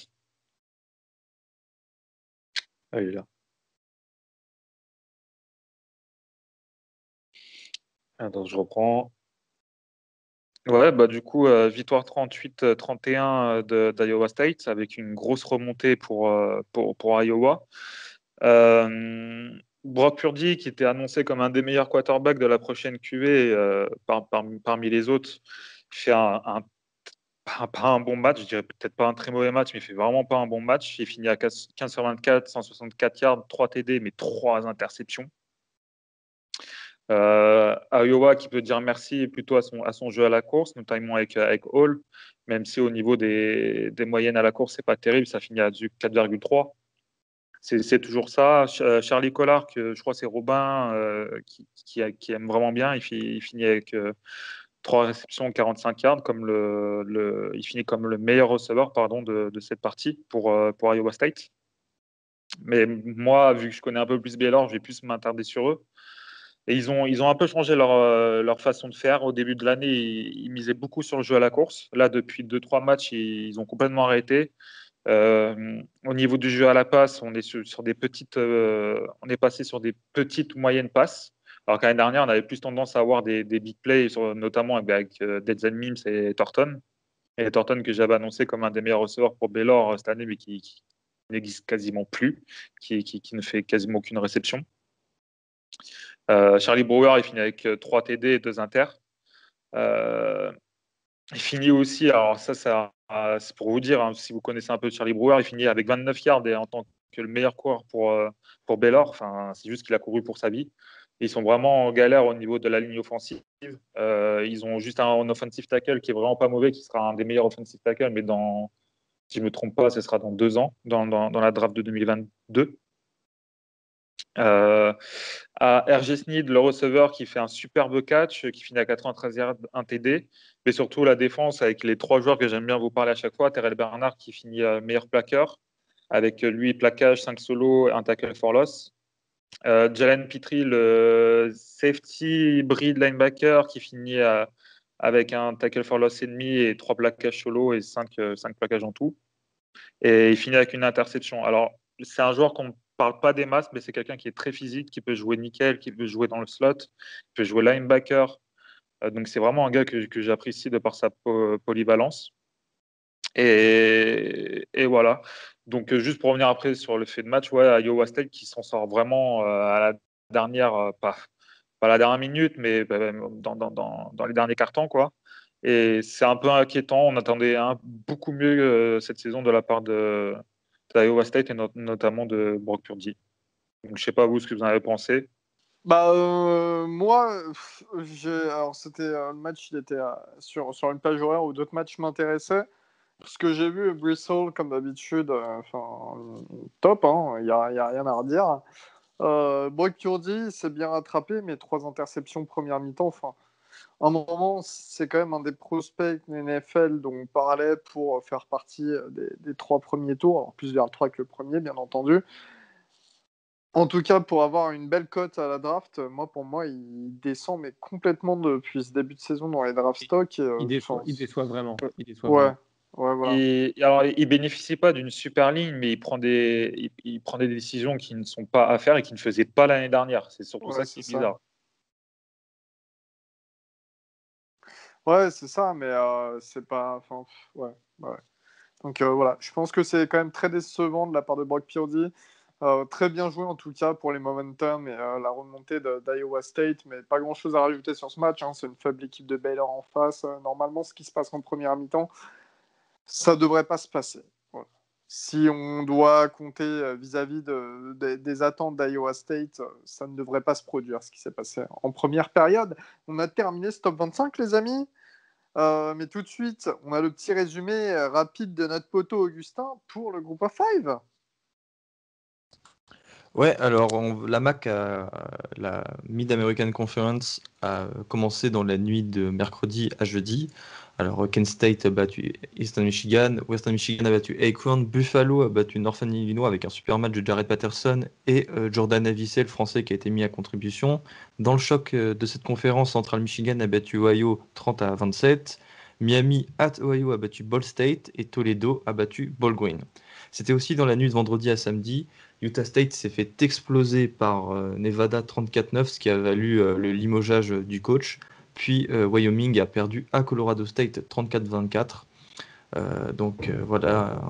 Ah, il est là. Attends, je reprends. Ouais, bah du coup, victoire 38-31 d'Iowa State avec une grosse remontée pour Iowa. Brock Purdy, qui était annoncé comme un des meilleurs quarterbacks de la prochaine QV parmi les autres, fait pas un bon match, je dirais peut-être pas un très mauvais match, mais il fait vraiment pas un bon match. Il finit à 15 sur 24, 164 yards, 3 TD, mais 3 interceptions. Iowa qui peut dire merci plutôt à son jeu à la course, notamment avec Hall, même si au niveau des moyennes à la course, c'est pas terrible, ça finit à 4,3. C'est toujours ça. Charlie Collard, que je crois c'est Robin qui aime vraiment bien, il finit avec 3 réceptions, 45 yards, il finit comme le meilleur receveur de cette partie pour Iowa State. Mais moi, vu que je connais un peu plus Baylor, je vais plus m'attarder sur eux. Et ils ont un peu changé leur façon de faire. Au début de l'année, ils misaient beaucoup sur le jeu à la course. Là, depuis 2-3 matchs, ils ont complètement arrêté. Au niveau du jeu à la passe, on est sur des on est passé sur des petites moyennes passes. Alors qu'année dernière, on avait plus tendance à avoir des big plays, notamment avec Denzel Mims et Thornton. Et Thornton que j'avais annoncé comme un des meilleurs receveurs pour Baylor cette année, mais qui n'existe quasiment plus, qui ne fait quasiment aucune réception. Charlie Brewer, il finit avec 3 TD et 2 inters. Il finit aussi, alors ça c'est pour vous dire, hein, si vous connaissez un peu Charlie Brewer, il finit avec 29 yards et en tant que le meilleur coureur pour Baylor. Enfin, c'est juste qu'il a couru pour sa vie. Ils sont vraiment en galère au niveau de la ligne offensive. Ils ont juste un offensive tackle qui est vraiment pas mauvais, qui sera un des meilleurs offensive tackle, mais si je ne me trompe pas, ce sera dans 2 ans, dans la draft de 2022. À RG Sneed, le receveur qui fait un superbe catch, qui finit à 93 yards, 1 TD, mais surtout la défense avec les 3 joueurs que j'aime bien vous parler à chaque fois. Terrell Bernard qui finit meilleur plaqueur, avec lui plaquage, 5 solos, 1 tackle for loss. Jalen Petrie, le safety hybride linebacker qui finit avec un tackle for loss et demi et 3 plaquages solo et 5 plaquages en tout. Et il finit avec une interception. Alors, c'est un joueur qu'on ne parle pas des masses, mais c'est quelqu'un qui est très physique, qui peut jouer nickel, qui peut jouer dans le slot, qui peut jouer linebacker. Donc, c'est vraiment un gars que j'apprécie de par sa polyvalence. Et voilà. Donc, juste pour revenir après sur le fait de match, ouais, Iowa State qui s'en sort vraiment à la dernière, pas la dernière minute, mais dans les derniers cartons, quoi. Et c'est un peu inquiétant. On attendait beaucoup mieux cette saison de la part d'Iowa State et notamment de Brock Purdy. Donc, je sais pas vous ce que vous en avez pensé. Moi, alors c'était le match, il était sur une plage horaire où d'autres matchs m'intéressaient. Ce que j'ai vu, Bristol, comme d'habitude, top, il n'y a rien à redire. Brock Purdy s'est bien rattrapé, mais 3 interceptions première mi-temps. À un moment, c'est quand même un des prospects de NFL dont on parlait pour faire partie des 3 premiers tours, alors plus vers le 3 que le premier, bien entendu. En tout cas, pour avoir une belle cote à la draft, pour moi, il descend mais complètement depuis ce début de saison dans les draft stocks. Il déçoit vraiment. Ouais, voilà. Et alors, il bénéficie pas d'une super ligne, mais il prend des décisions qui ne sont pas à faire et qui ne faisait pas l'année dernière. C'est surtout ça qui est bizarre. Ouais, c'est ça, mais c'est pas. Ouais. Donc voilà, je pense que c'est quand même très décevant de la part de Brock Purdy. Très bien joué en tout cas pour les momentum et la remontée d'Iowa State, mais pas grand chose à rajouter sur ce match. C'est une faible équipe de Baylor en face. Normalement, ce qui se passe en première mi-temps, ça devrait pas se passer. Voilà. Si on doit compter vis-à-vis des attentes d'Iowa State, ça ne devrait pas se produire ce qui s'est passé en première période. On a terminé ce top 25, les amis. Mais tout de suite, on a le petit résumé rapide de notre poteau Augustin pour le groupe of 5. Ouais, alors la MAC, la Mid-American Conference, a commencé dans la nuit de mercredi à jeudi. Alors Kent State a battu Eastern Michigan, Western Michigan a battu Akron, Buffalo a battu Northern Illinois avec un super match de Jared Patterson et Jordan Avicet, le français qui a été mis à contribution. Dans le choc de cette conférence, Central Michigan a battu Ohio 30-27, Miami at Ohio a battu Ball State et Toledo a battu Ball Green. C'était aussi dans la nuit de vendredi à samedi. Utah State s'est fait exploser par Nevada 34-9, ce qui a valu le limogeage du coach. Puis Wyoming a perdu à Colorado State 34-24. Donc voilà,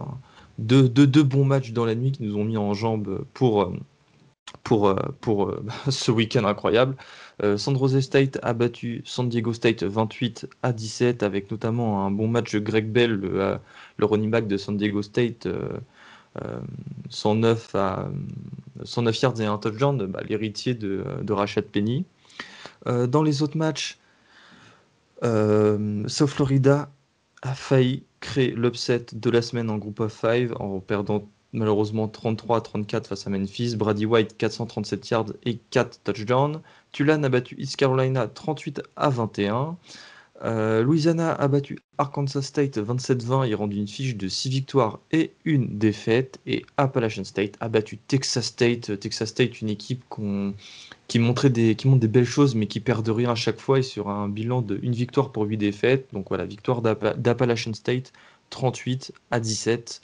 deux bons matchs dans la nuit qui nous ont mis en jambes pour ce week-end incroyable. San Jose State a battu San Diego State 28-17 avec notamment un bon match de Greg Bell, le running back de San Diego State. 109 yards et un touchdown, l'héritier de Rashad Penny. Dans les autres matchs, South Florida a failli créer l'upset de la semaine en group of 5 en perdant malheureusement 33-34 face à Memphis. Brady White 437 yards et 4 touchdowns. Tulane a battu East Carolina 38-21. Louisiana a battu Arkansas State 27-20 et rendu une fiche de 6 victoires et une défaite. Et Appalachian State a battu Texas State. Texas State, une équipe qui montre des belles choses mais qui perd de rien à chaque fois et sur un bilan de 1 victoire pour 8 défaites. Donc voilà, victoire d'Appalachian State 38-17.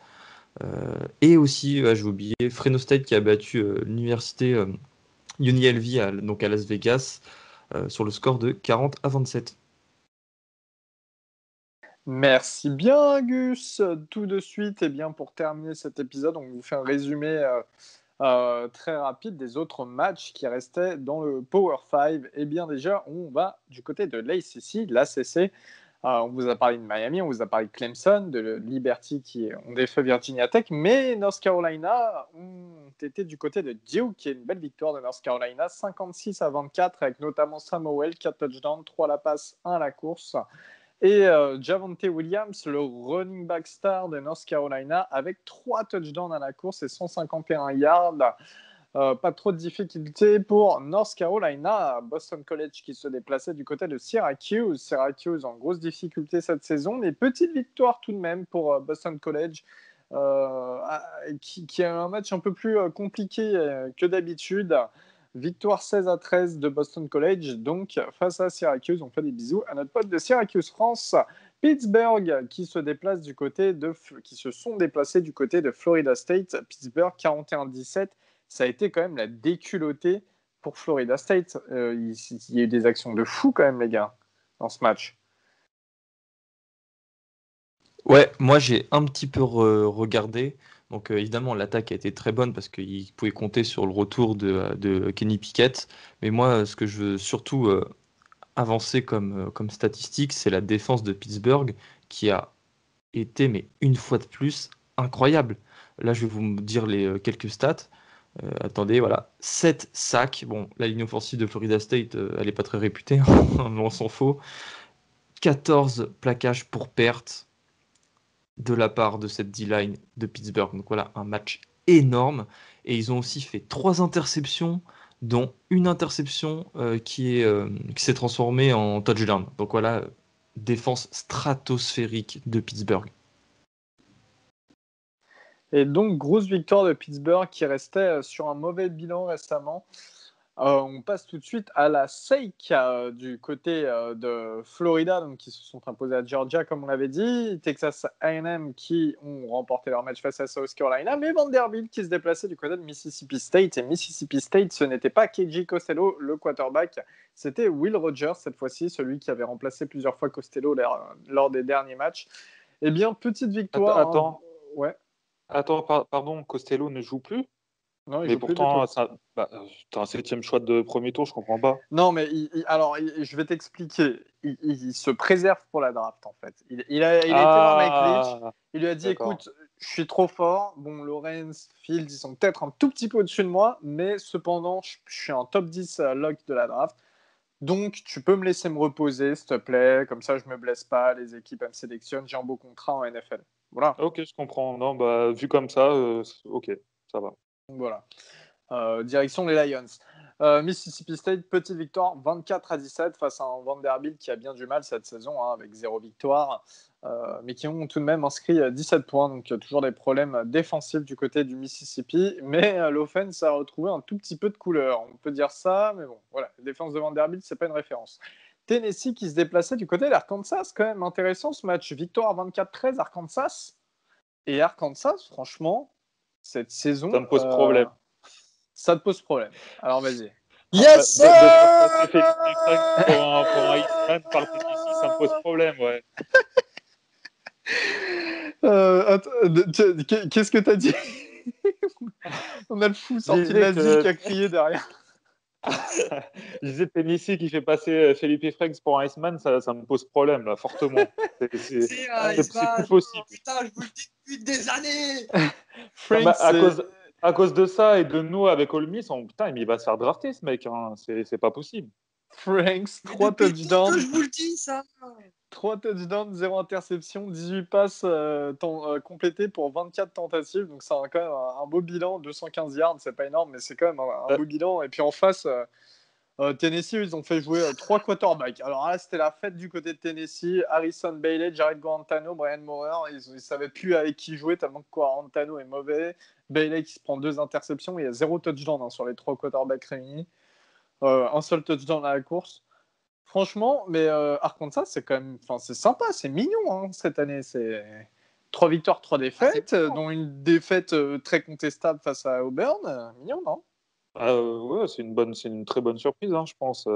Et aussi, j'ai oublié, Fresno State qui a battu l'université UNLV donc à Las Vegas sur le score de 40-27. Merci bien, Gus. Tout de suite, pour terminer cet épisode, on vous fait un résumé très rapide des autres matchs qui restaient dans le Power 5. Déjà, on va du côté de l'ACC. On vous a parlé de Miami, on vous a parlé de Clemson, de Liberty qui ont défait Virginia Tech, mais North Carolina ont été du côté de Duke, qui est une belle victoire de North Carolina, 56-24, avec notamment Samuel, 4 touchdowns, 3 à la passe, 1 à la course. Et Javonte Williams, le running back star de North Carolina, avec 3 touchdowns à la course et 151 yards. Pas trop de difficultés pour North Carolina. Boston College qui se déplaçait du côté de Syracuse. Syracuse en grosse difficulté cette saison, mais petite victoire tout de même pour Boston College, qui a un match un peu plus compliqué que d'habitude. Victoire 16-13 de Boston College, donc face à Syracuse. On fait des bisous à notre pote de Syracuse France. Pittsburgh qui se sont déplacés du côté de Florida State. Pittsburgh 41-17. Ça a été quand même la déculottée pour Florida State. Il y a eu des actions de fou quand même, les gars, dans ce match. Ouais, moi j'ai un petit peu regardé. Donc évidemment, l'attaque a été très bonne parce qu'il pouvait compter sur le retour de Kenny Pickett. Mais moi, ce que je veux surtout avancer comme statistique, c'est la défense de Pittsburgh qui a été, mais une fois de plus, incroyable. Là, je vais vous dire les quelques stats. Attendez, voilà. 7 sacs. Bon, la ligne offensive de Florida State, elle n'est pas très réputée, hein, on s'en faut. 14 plaquages pour perte de la part de cette D-line de Pittsburgh. Donc voilà, un match énorme. Et ils ont aussi fait 3 interceptions, dont une interception qui s'est transformée en touchdown. Donc voilà, défense stratosphérique de Pittsburgh. Et donc, grosse victoire de Pittsburgh qui restait sur un mauvais bilan récemment. On passe tout de suite à la SEC du côté de Florida, donc qui se sont imposés à Georgia, comme on l'avait dit. Texas A&M qui ont remporté leur match face à South Carolina, mais Vanderbilt qui se déplaçait du côté de Mississippi State. Et Mississippi State, ce n'était pas KJ Costello, le quarterback, c'était Will Rogers cette fois-ci, celui qui avait remplacé plusieurs fois Costello lors des derniers matchs. Eh bien, petite victoire. Attends. Ouais. Attends, pardon, Costello ne joue plus? Non, mais pourtant, t'as un 7e choix de premier tour, je comprends pas. Non, mais je vais t'expliquer. Il se préserve pour la draft, en fait. Il a été voir Mike Leach. Il lui a dit, d'accord. écoute, je suis trop fort. Bon, Lawrence, Fields, ils sont peut-être un tout petit peu au-dessus de moi, mais cependant, je suis en top 10 lock de la draft. Donc, tu peux me laisser me reposer, s'il te plaît. Comme ça, je me blesse pas. Les équipes, elles me sélectionnent. J'ai un beau contrat en NFL. Voilà. Ok, je comprends. Non, bah, vu comme ça, ok, ça va. Voilà. Direction les Lions. Mississippi State, petite victoire, 24-17 face à un Vanderbilt qui a bien du mal cette saison, hein, avec 0 victoire, mais qui ont tout de même inscrit 17 points, donc toujours des problèmes défensifs du côté du Mississippi, mais l'offense a retrouvé un tout petit peu de couleur, on peut dire ça, mais bon, voilà, la défense de Vanderbilt, c'est pas une référence. Tennessee qui se déplaçait du côté d'Arkansas, quand même intéressant ce match, victoire 24-13 Arkansas, et Arkansas, franchement, cette saison... Ça me pose problème. Ça te pose problème. Alors, vas-y. Yes, de faire passer Felipe Franks pour un Iceman par Tennessee, ça me pose problème, ouais. Qu'est-ce que t'as dit? On a le fou sorti de l'asile qui a crié derrière. Je disais Tennessee qui fait passer Felipe Franks pour un Iceman, ça me pose problème, là, fortement. C'est plus possible. Putain, je vous le dis depuis des années. Franks, à cause de ça et de nous avec Ole Miss, putain, il va se faire drafter ce mec, hein. C'est pas possible. Franks, 3 touchdowns. Je vous le dis, ça. 3 touchdowns, 0 interception, 18 passes complétées pour 24 tentatives. Donc, c'est quand même un beau bilan. 215 yards, c'est pas énorme, mais c'est quand même un beau bilan. Et puis en face, Tennessee, ils ont fait jouer 3 quarterbacks. Alors là, c'était la fête du côté de Tennessee. Harrison Bailey, Jared Guarantano, Brian Maurer. Ils ne savaient plus avec qui jouer tellement que Guarantano est mauvais. Bailey qui se prend 2 interceptions. Il y a 0 touchdown sur les 3 quarterbacks réunis. Un seul touchdown à la course. Franchement, mais Arkansas, c'est quand même, c'est sympa, c'est mignon hein, cette année. C'est 3 victoires, 3 défaites, dont une défaite très contestable face à Auburn. Mignon, non? Ouais, c'est une très bonne surprise, hein, je pense.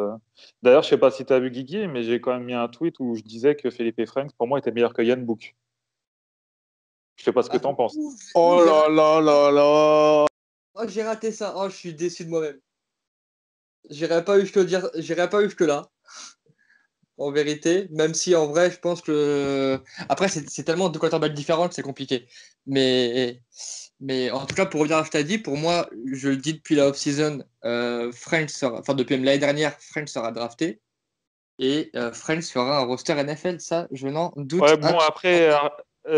D'ailleurs, je sais pas si tu as vu Guigui, mais j'ai quand même mis un tweet où je disais que Felipe Franks, pour moi, était meilleur que Ian Book. Je sais pas ce que t'en penses. Oh là là là là! Oh, j'ai raté ça. Oh, je suis déçu de moi-même. J'irais pas jusque là. En vérité, même si en vrai, je pense que après c'est tellement de quarterbacks différents que c'est compliqué. Mais en tout cas, pour revenir à ce que tu as dit, pour moi, je le dis depuis la off-season, depuis l'année dernière, French sera drafté et French sera un roster NFL. Ça, je n'en doute pas. Ouais, bon, après,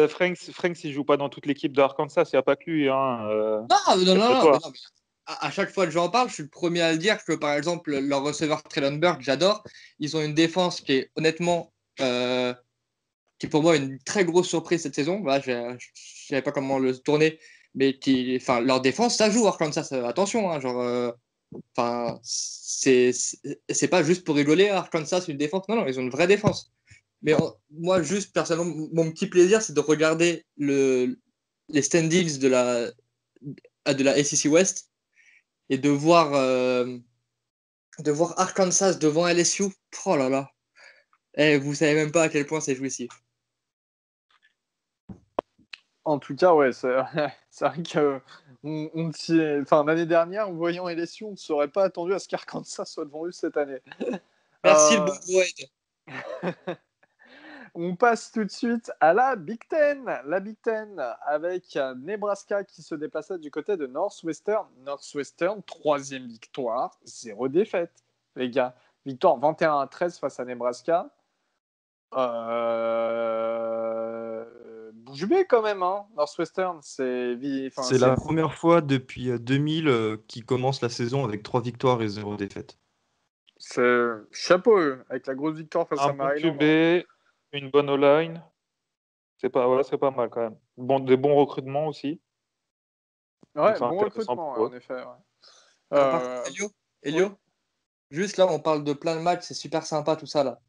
Franks, il joue pas dans toute l'équipe de Arkansas, il n'y a pas que lui. Hein, non. À chaque fois que j'en parle, je suis le premier à le dire que, par exemple, leur receveur Treylon Burke, j'adore. Ils ont une défense qui est honnêtement, qui est pour moi une très grosse surprise cette saison. Voilà, je ne savais pas comment le tourner, mais leur défense, ça joue Arkansas. Attention, hein, c'est pas juste pour rigoler Arkansas, une défense. Non, ils ont une vraie défense. Mais moi, juste personnellement, mon petit plaisir, c'est de regarder les standings de la SEC West et de voir Arkansas devant LSU. Oh là là. Vous savez même pas à quel point c'est jouissif. En tout cas, ouais, c'est vrai que l'année dernière, en voyant LSU, on ne serait pas attendu à ce qu'Arkansas soit devant eux cette année. Merci le bon Ed. On passe tout de suite à la Big Ten. La Big Ten avec Nebraska qui se déplaçait du côté de Northwestern. Northwestern, 3e victoire, 0 défaite. Les gars, victoire 21-13 face à Nebraska. Bouge bée quand même, hein. Northwestern, c'est la première fois depuis 2000 qu'ils commencent la saison avec 3 victoires et 0 défaite. C'est chapeau, avec la grosse victoire face à Maryland. Un bon QB, une bonne O-line. C'est pas mal quand même. Des bons recrutements aussi. Ouais, bon recrutement, en effet. Ouais. Elio, juste là, on parle de plein de matchs, c'est super sympa tout ça là.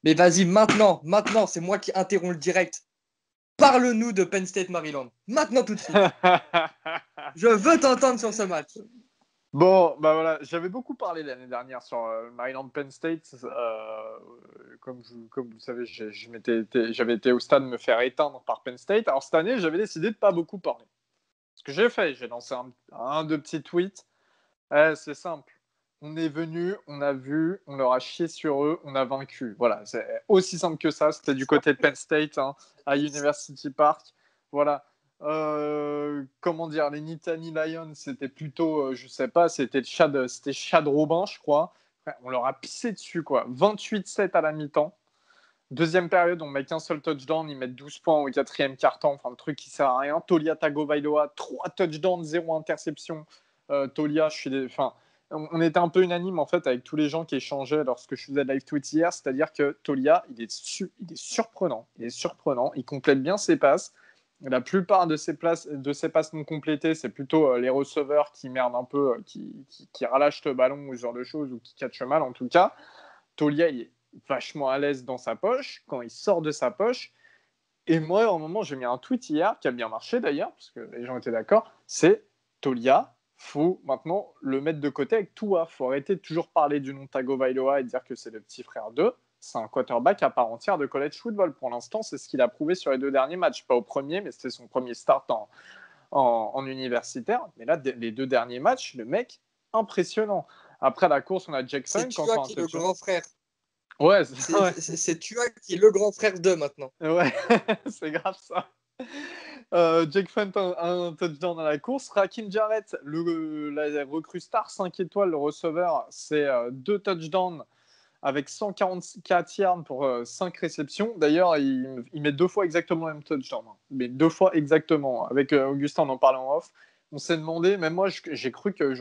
Mais vas-y, maintenant, c'est moi qui interromps le direct. Parle-nous de Penn State Maryland. Maintenant tout de suite. Je veux t'entendre sur ce match. Bon, bah voilà, j'avais beaucoup parlé l'année dernière sur Maryland Penn State. Comme vous le savez, j'avais été au stade me faire éteindre par Penn State. Alors cette année, j'avais décidé de pas beaucoup parler. Ce que j'ai fait, j'ai lancé deux petits tweets. C'est simple. On est venu, on a vu, on leur a chié sur eux, on a vaincu. Voilà, c'est aussi simple que ça. C'était du côté de Penn State, hein, à University Park. Voilà. Comment dire, les Nittany Lions, c'était plutôt, je sais pas, c'était Chad Robin, je crois. On leur a pissé dessus, quoi. 28-7 à la mi-temps. Deuxième période, on met qu'un seul touchdown, ils mettent 12 points au 4e quart-temps, enfin le truc qui sert à rien. Taulia Tagovailoa, 3 touchdowns, 0 interception. Taulia, on était un peu unanime en fait avec tous les gens qui échangeaient lorsque je faisais live tweet hier, c'est-à-dire que Taulia, il est surprenant, il complète bien ses passes. La plupart de ses passes non complétées, c'est plutôt les receveurs qui merdent un peu, qui relâchent le ballon ou ce genre de choses, ou qui catchent mal en tout cas. Taulia, il est vachement à l'aise dans sa poche, quand il sort de sa poche. Et moi, au moment, j'ai mis un tweet hier, qui a bien marché d'ailleurs, parce que les gens étaient d'accord, c'est Taulia, faut maintenant le mettre de côté avec Tua. Faut arrêter de toujours parler du nom de Tagovailoa et dire que c'est le petit frère d'eux. C'est un quarterback à part entière de college football. Pour l'instant, c'est ce qu'il a prouvé sur les 2 derniers matchs. Pas au premier, mais c'était son premier start en universitaire. Mais là, les 2 derniers matchs, le mec, impressionnant. Après la course, on a Jake Funk. C'est Tua qui est le grand frère. Ouais, c'est Tua qui est le grand frère d'eux maintenant. Ouais, c'est grave ça. Jake Funk un touchdown à la course. Rakim Jarrett, la recrue star 5 étoiles, le receveur, c'est 2 touchdowns avec 144 yards pour 5 réceptions. D'ailleurs, il met 2 fois exactement le même touchdown. Mais 2 fois exactement. Avec Augustin, on en parlait en off. On s'est demandé, même moi, j'ai cru que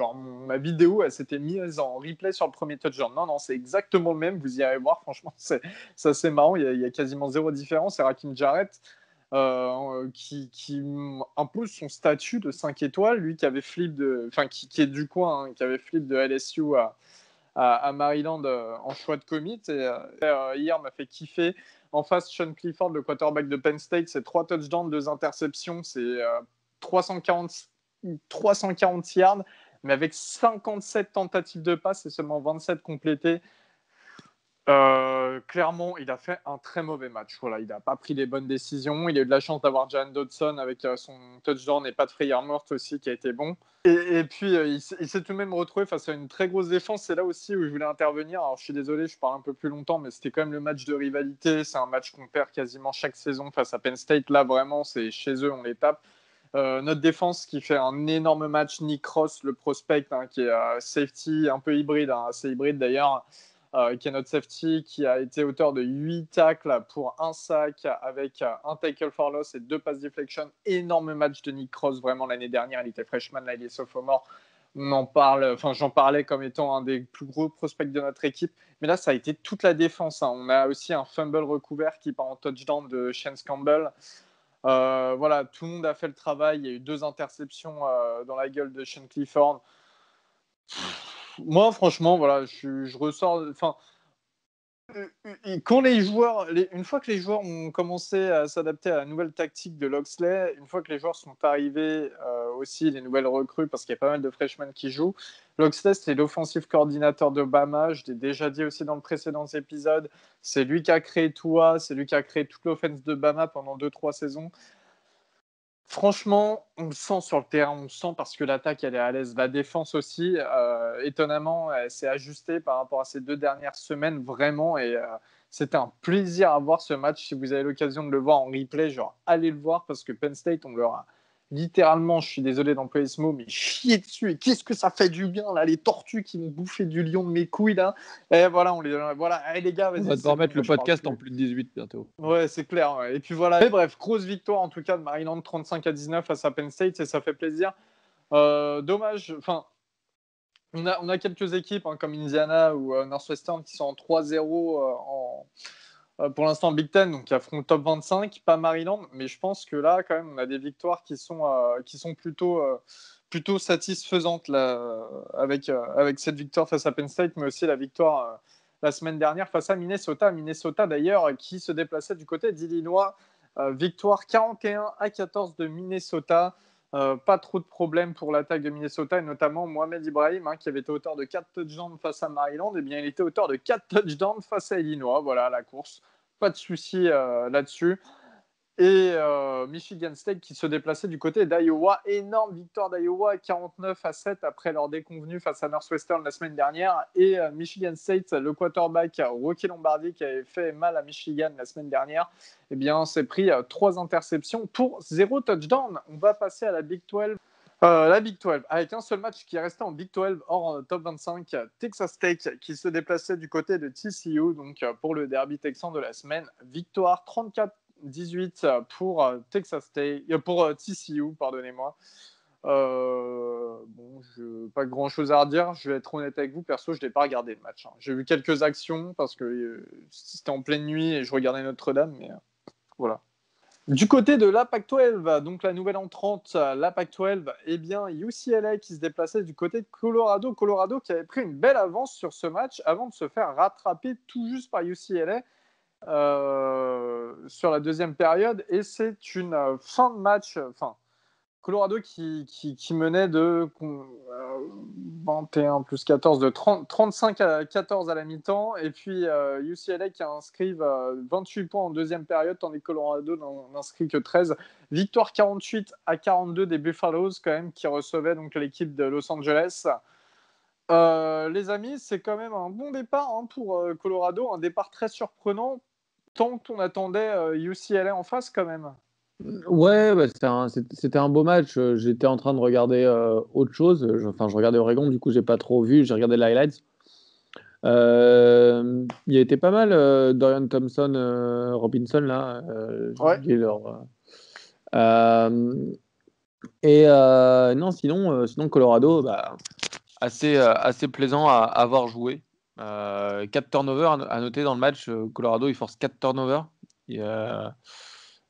ma vidéo, elle s'était mise en replay sur le premier touchdown. Non, c'est exactement le même. Vous irez voir, franchement, c'est marrant. Il y a quasiment 0 différence. C'est Rakim Jarrett qui impose son statut de 5 étoiles. Lui qui avait qui est du coin, hein, qui avait flip de LSU à Maryland en choix de commit. Et hier, m'a fait kiffer. En face, Sean Clifford, le quarterback de Penn State, c'est 3 touchdowns, 2 interceptions. C'est 340 yards, mais avec 57 tentatives de passe et seulement 27 complétées. Clairement, il a fait un très mauvais match. Voilà, il n'a pas pris les bonnes décisions. Il a eu de la chance d'avoir Jan Dodson avec son touchdown et Pat Freiermuth aussi qui a été bon. Et puis, il s'est tout de même retrouvé face à une très grosse défense. C'est là aussi où je voulais intervenir. Alors, je suis désolé, je parle un peu plus longtemps, mais c'était quand même le match de rivalité. C'est un match qu'on perd quasiment chaque saison face à Penn State. Là, vraiment, c'est chez eux, on les tape. Notre défense qui fait un énorme match. Nick Ross, le prospect, hein, qui est safety un peu hybride, hein, assez hybride d'ailleurs. Qui est notre safety, qui a été auteur de 8 tacles pour 1 sac avec un tackle for loss et 2 pass deflection. Énorme match de Nick Cross, vraiment l'année dernière, il était freshman, là il est sophomore. J'en parlais comme étant un des plus gros prospects de notre équipe, mais là ça a été toute la défense, hein. On a aussi un fumble recouvert qui part en touchdown de Chance Campbell. Voilà, tout le monde a fait le travail, il y a eu 2 interceptions dans la gueule de Sean Clifford. Moi, franchement, voilà, je ressors. Enfin, quand une fois que les joueurs ont commencé à s'adapter à la nouvelle tactique de Loxley, une fois que les joueurs sont arrivés aussi, les nouvelles recrues, parce qu'il y a pas mal de freshmen qui jouent. Loxley, c'est l'offensive coordinateur de Bama. Je l'ai déjà dit aussi dans le précédent épisode. C'est lui qui a créé Tua, c'est lui qui a créé toute l'offense de Bama pendant 2-3 saisons. Franchement, on le sent sur le terrain, on le sent parce que l'attaque, elle est à l'aise. La défense aussi, étonnamment, elle s'est ajustée par rapport à ces 2 dernières semaines, vraiment. Et c'était un plaisir à voir ce match. Si vous avez l'occasion de le voir en replay, genre, allez le voir parce que Penn State, on leur a littéralement, je suis désolé d'employer ce mot, mais chier dessus. Et qu'est-ce que ça fait du bien, là, les tortues qui vont bouffer du lion de mes couilles, là. Et voilà, voilà. Allez, les gars, On vas-y. va devoir mettre bon, le moi, je parle podcast plus. en plus de 18 bientôt. Ouais, c'est clair. Ouais. Et puis voilà. Mais bref, grosse victoire en tout cas de Maryland 35-19 face à Penn State et ça fait plaisir. Dommage. Enfin, on a quelques équipes comme Indiana ou Northwestern qui sont en 3-0 pour l'instant Big Ten, donc qui affrontent le top 25, pas Maryland. Mais je pense que là, quand même, on a des victoires qui sont plutôt satisfaisantes là, avec cette victoire face à Penn State, mais aussi la victoire la semaine dernière face à Minnesota. Minnesota d'ailleurs qui se déplaçait du côté d'Illinois. Victoire 41-14 de Minnesota. Pas trop de problèmes pour l'attaque de Minnesota et notamment Mohamed Ibrahim qui avait été auteur de 4 touchdowns face à Maryland. Et bien, il était auteur de 4 touchdowns face à Illinois. Voilà la course. Pas de souci là-dessus. Et Michigan State qui se déplaçait du côté d'Iowa. Énorme victoire d'Iowa 49-7 après leur déconvenue face à Northwestern la semaine dernière. Et Michigan State, le quarterback Rocky Lombardi qui avait fait mal à Michigan la semaine dernière, eh bien, s'est pris 3 interceptions pour 0 touchdown. On va passer à la Big 12. La Big 12, avec un seul match qui est resté en Big 12 hors top 25, Texas Tech qui se déplaçait du côté de TCU, donc pour le derby texan de la semaine. Victoire 34-18 pour Texas Tech, pour TCU, pardonnez-moi. Pas grand chose à redire. Je vais être honnête avec vous, perso, je n'ai pas regardé le match. J'ai vu quelques actions parce que c'était en pleine nuit et je regardais Notre-Dame, mais voilà. Du côté de la Pac-12, donc la nouvelle entrante, la Pac-12, eh bien UCLA qui se déplaçait du côté de Colorado. Colorado qui avait pris une belle avance sur ce match avant de se faire rattraper tout juste par UCLA sur la deuxième période. Et c'est une fin de match, Colorado qui menait de 21 plus 14, de 35-14 à la mi-temps. Et puis UCLA qui inscrivent 28 points en deuxième période, tandis que Colorado n'inscrit que 13. Victoire 48-42 des Buffaloes, quand même, qui recevaient donc l'équipe de Los Angeles. Les amis, c'est quand même un bon départ pour Colorado. Un départ très surprenant, tant qu'on attendait UCLA en face, quand même. Ouais, bah, c'était un beau match. J'étais en train de regarder autre chose. Je regardais Oregon, du coup, j'ai pas trop vu. J'ai regardé les highlights. Il a été pas mal, Dorian Thompson, Robinson, là. Ouais. Non, sinon Colorado, bah, assez plaisant à avoir joué. 4 turnovers à noter dans le match. Colorado, il force 4 turnovers.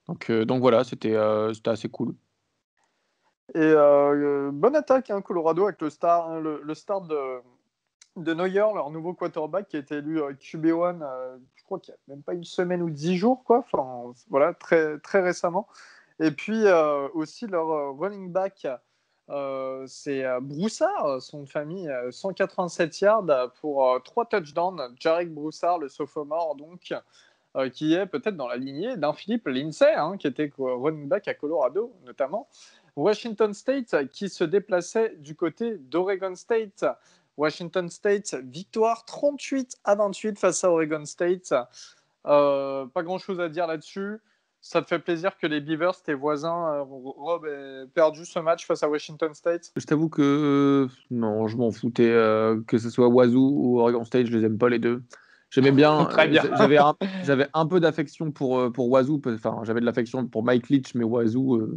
Donc voilà, c'était assez cool. Et bonne attaque, Colorado, avec le start de Neuer, leur nouveau quarterback, qui a été élu QB1, je crois qu'il n'y a même pas une semaine ou 10 jours, quoi. Enfin, voilà, très, très récemment. Et puis aussi leur running back, c'est Broussard, son de famille, 187 yards pour 3 touchdowns. Jarek Broussard, le sophomore, donc, qui est peut-être dans la lignée d'un Philippe Lindsay, qui était running back à Colorado, notamment. Washington State qui se déplaçait du côté d'Oregon State. Washington State, victoire 38-28 face à Oregon State. Pas grand-chose à dire là-dessus. Ça te fait plaisir que les Beavers, tes voisins, Rob, aient perdu ce match face à Washington State? Je t'avoue que non, je m'en foutais. Que ce soit Wazoo ou Oregon State, je les aime pas les deux. J'aimais bien. Très bien. J'avais un peu d'affection pour Wazoo. Enfin, j'avais de l'affection pour Mike Leach, mais Wazoo,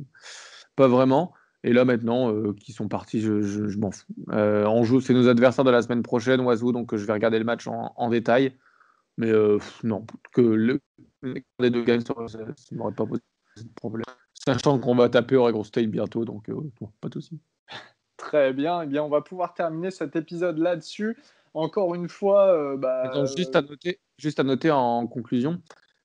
pas vraiment. Et là, maintenant, qu'ils sont partis, je m'en fous. On joue, c'est nos adversaires de la semaine prochaine, Wazoo, donc je vais regarder le match en détail. Mais non, que les deux gagnent, ça ne m'aurait pas posé de problème. Sachant qu'on va taper Oregon State bientôt, donc bon, pas de souci. Très bien. Eh bien, on va pouvoir terminer cet épisode là-dessus. Encore une fois, Attends, juste à noter en conclusion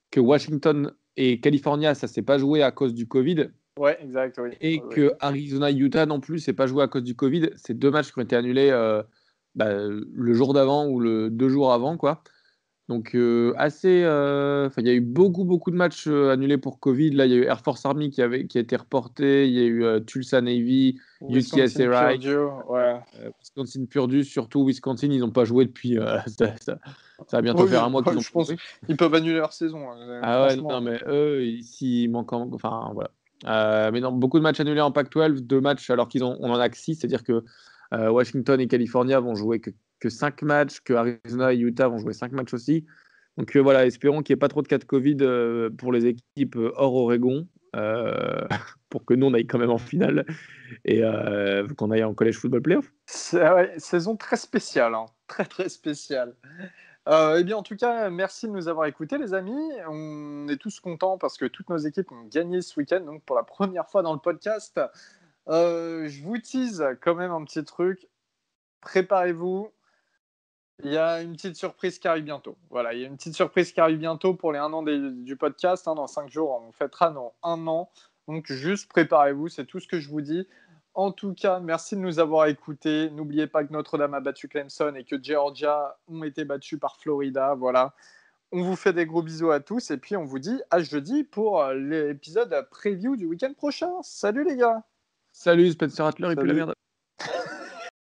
que Washington et California, ça ne s'est pas joué à cause du Covid. Ouais, exact, oui. Et que Arizona et Utah non plus, c'est pas joué à cause du Covid. C'est 2 matchs qui ont été annulés le jour d'avant ou 2 jours avant, quoi. Donc, il y a eu beaucoup de matchs annulés pour Covid. Là, il y a eu Air Force Army qui a été reporté. Il y a eu Tulsa Navy, Wisconsin UTSA Wright, Purdue, ouais. Wisconsin Purdue. Surtout Wisconsin, ils n'ont pas joué depuis. Ça va bientôt Oui, faire un mois qu'ils ont je pense joué. qu'ils peuvent annuler leur saison. Ah ouais, franchement. non, mais eux, ici, il manque. Enfin, voilà. Mais non, beaucoup de matchs annulés en Pac-12, 2 matchs alors on en a que 6, c'est-à-dire que Washington et California vont jouer que 5 matchs, que Arizona et Utah vont jouer 5 matchs aussi. Donc voilà, espérons qu'il n'y ait pas trop de cas de Covid pour les équipes hors Oregon, pour que nous, on aille quand même en finale et qu'on aille en college football playoff. Ouais, saison très spéciale, hein. Très spéciale. Eh bien, en tout cas, merci de nous avoir écoutés, les amis. On est tous contents parce que toutes nos équipes ont gagné ce week-end, donc pour la première fois dans le podcast. Je vous tease quand même un petit truc. Préparez-vous. Il y a une petite surprise qui arrive bientôt. Voilà, il y a une petite surprise qui arrive bientôt pour les 1 an du podcast. Dans 5 jours, on fêtera dans 1 an. Donc, juste préparez-vous, c'est tout ce que je vous dis. En tout cas, merci de nous avoir écoutés. N'oubliez pas que Notre-Dame a battu Clemson et que Georgia ont été battus par Florida. Voilà. On vous fait des gros bisous à tous et puis on vous dit à jeudi pour l'épisode preview du week-end prochain. Salut les gars. Salut Spencer Rattler et puis la Salut. merde.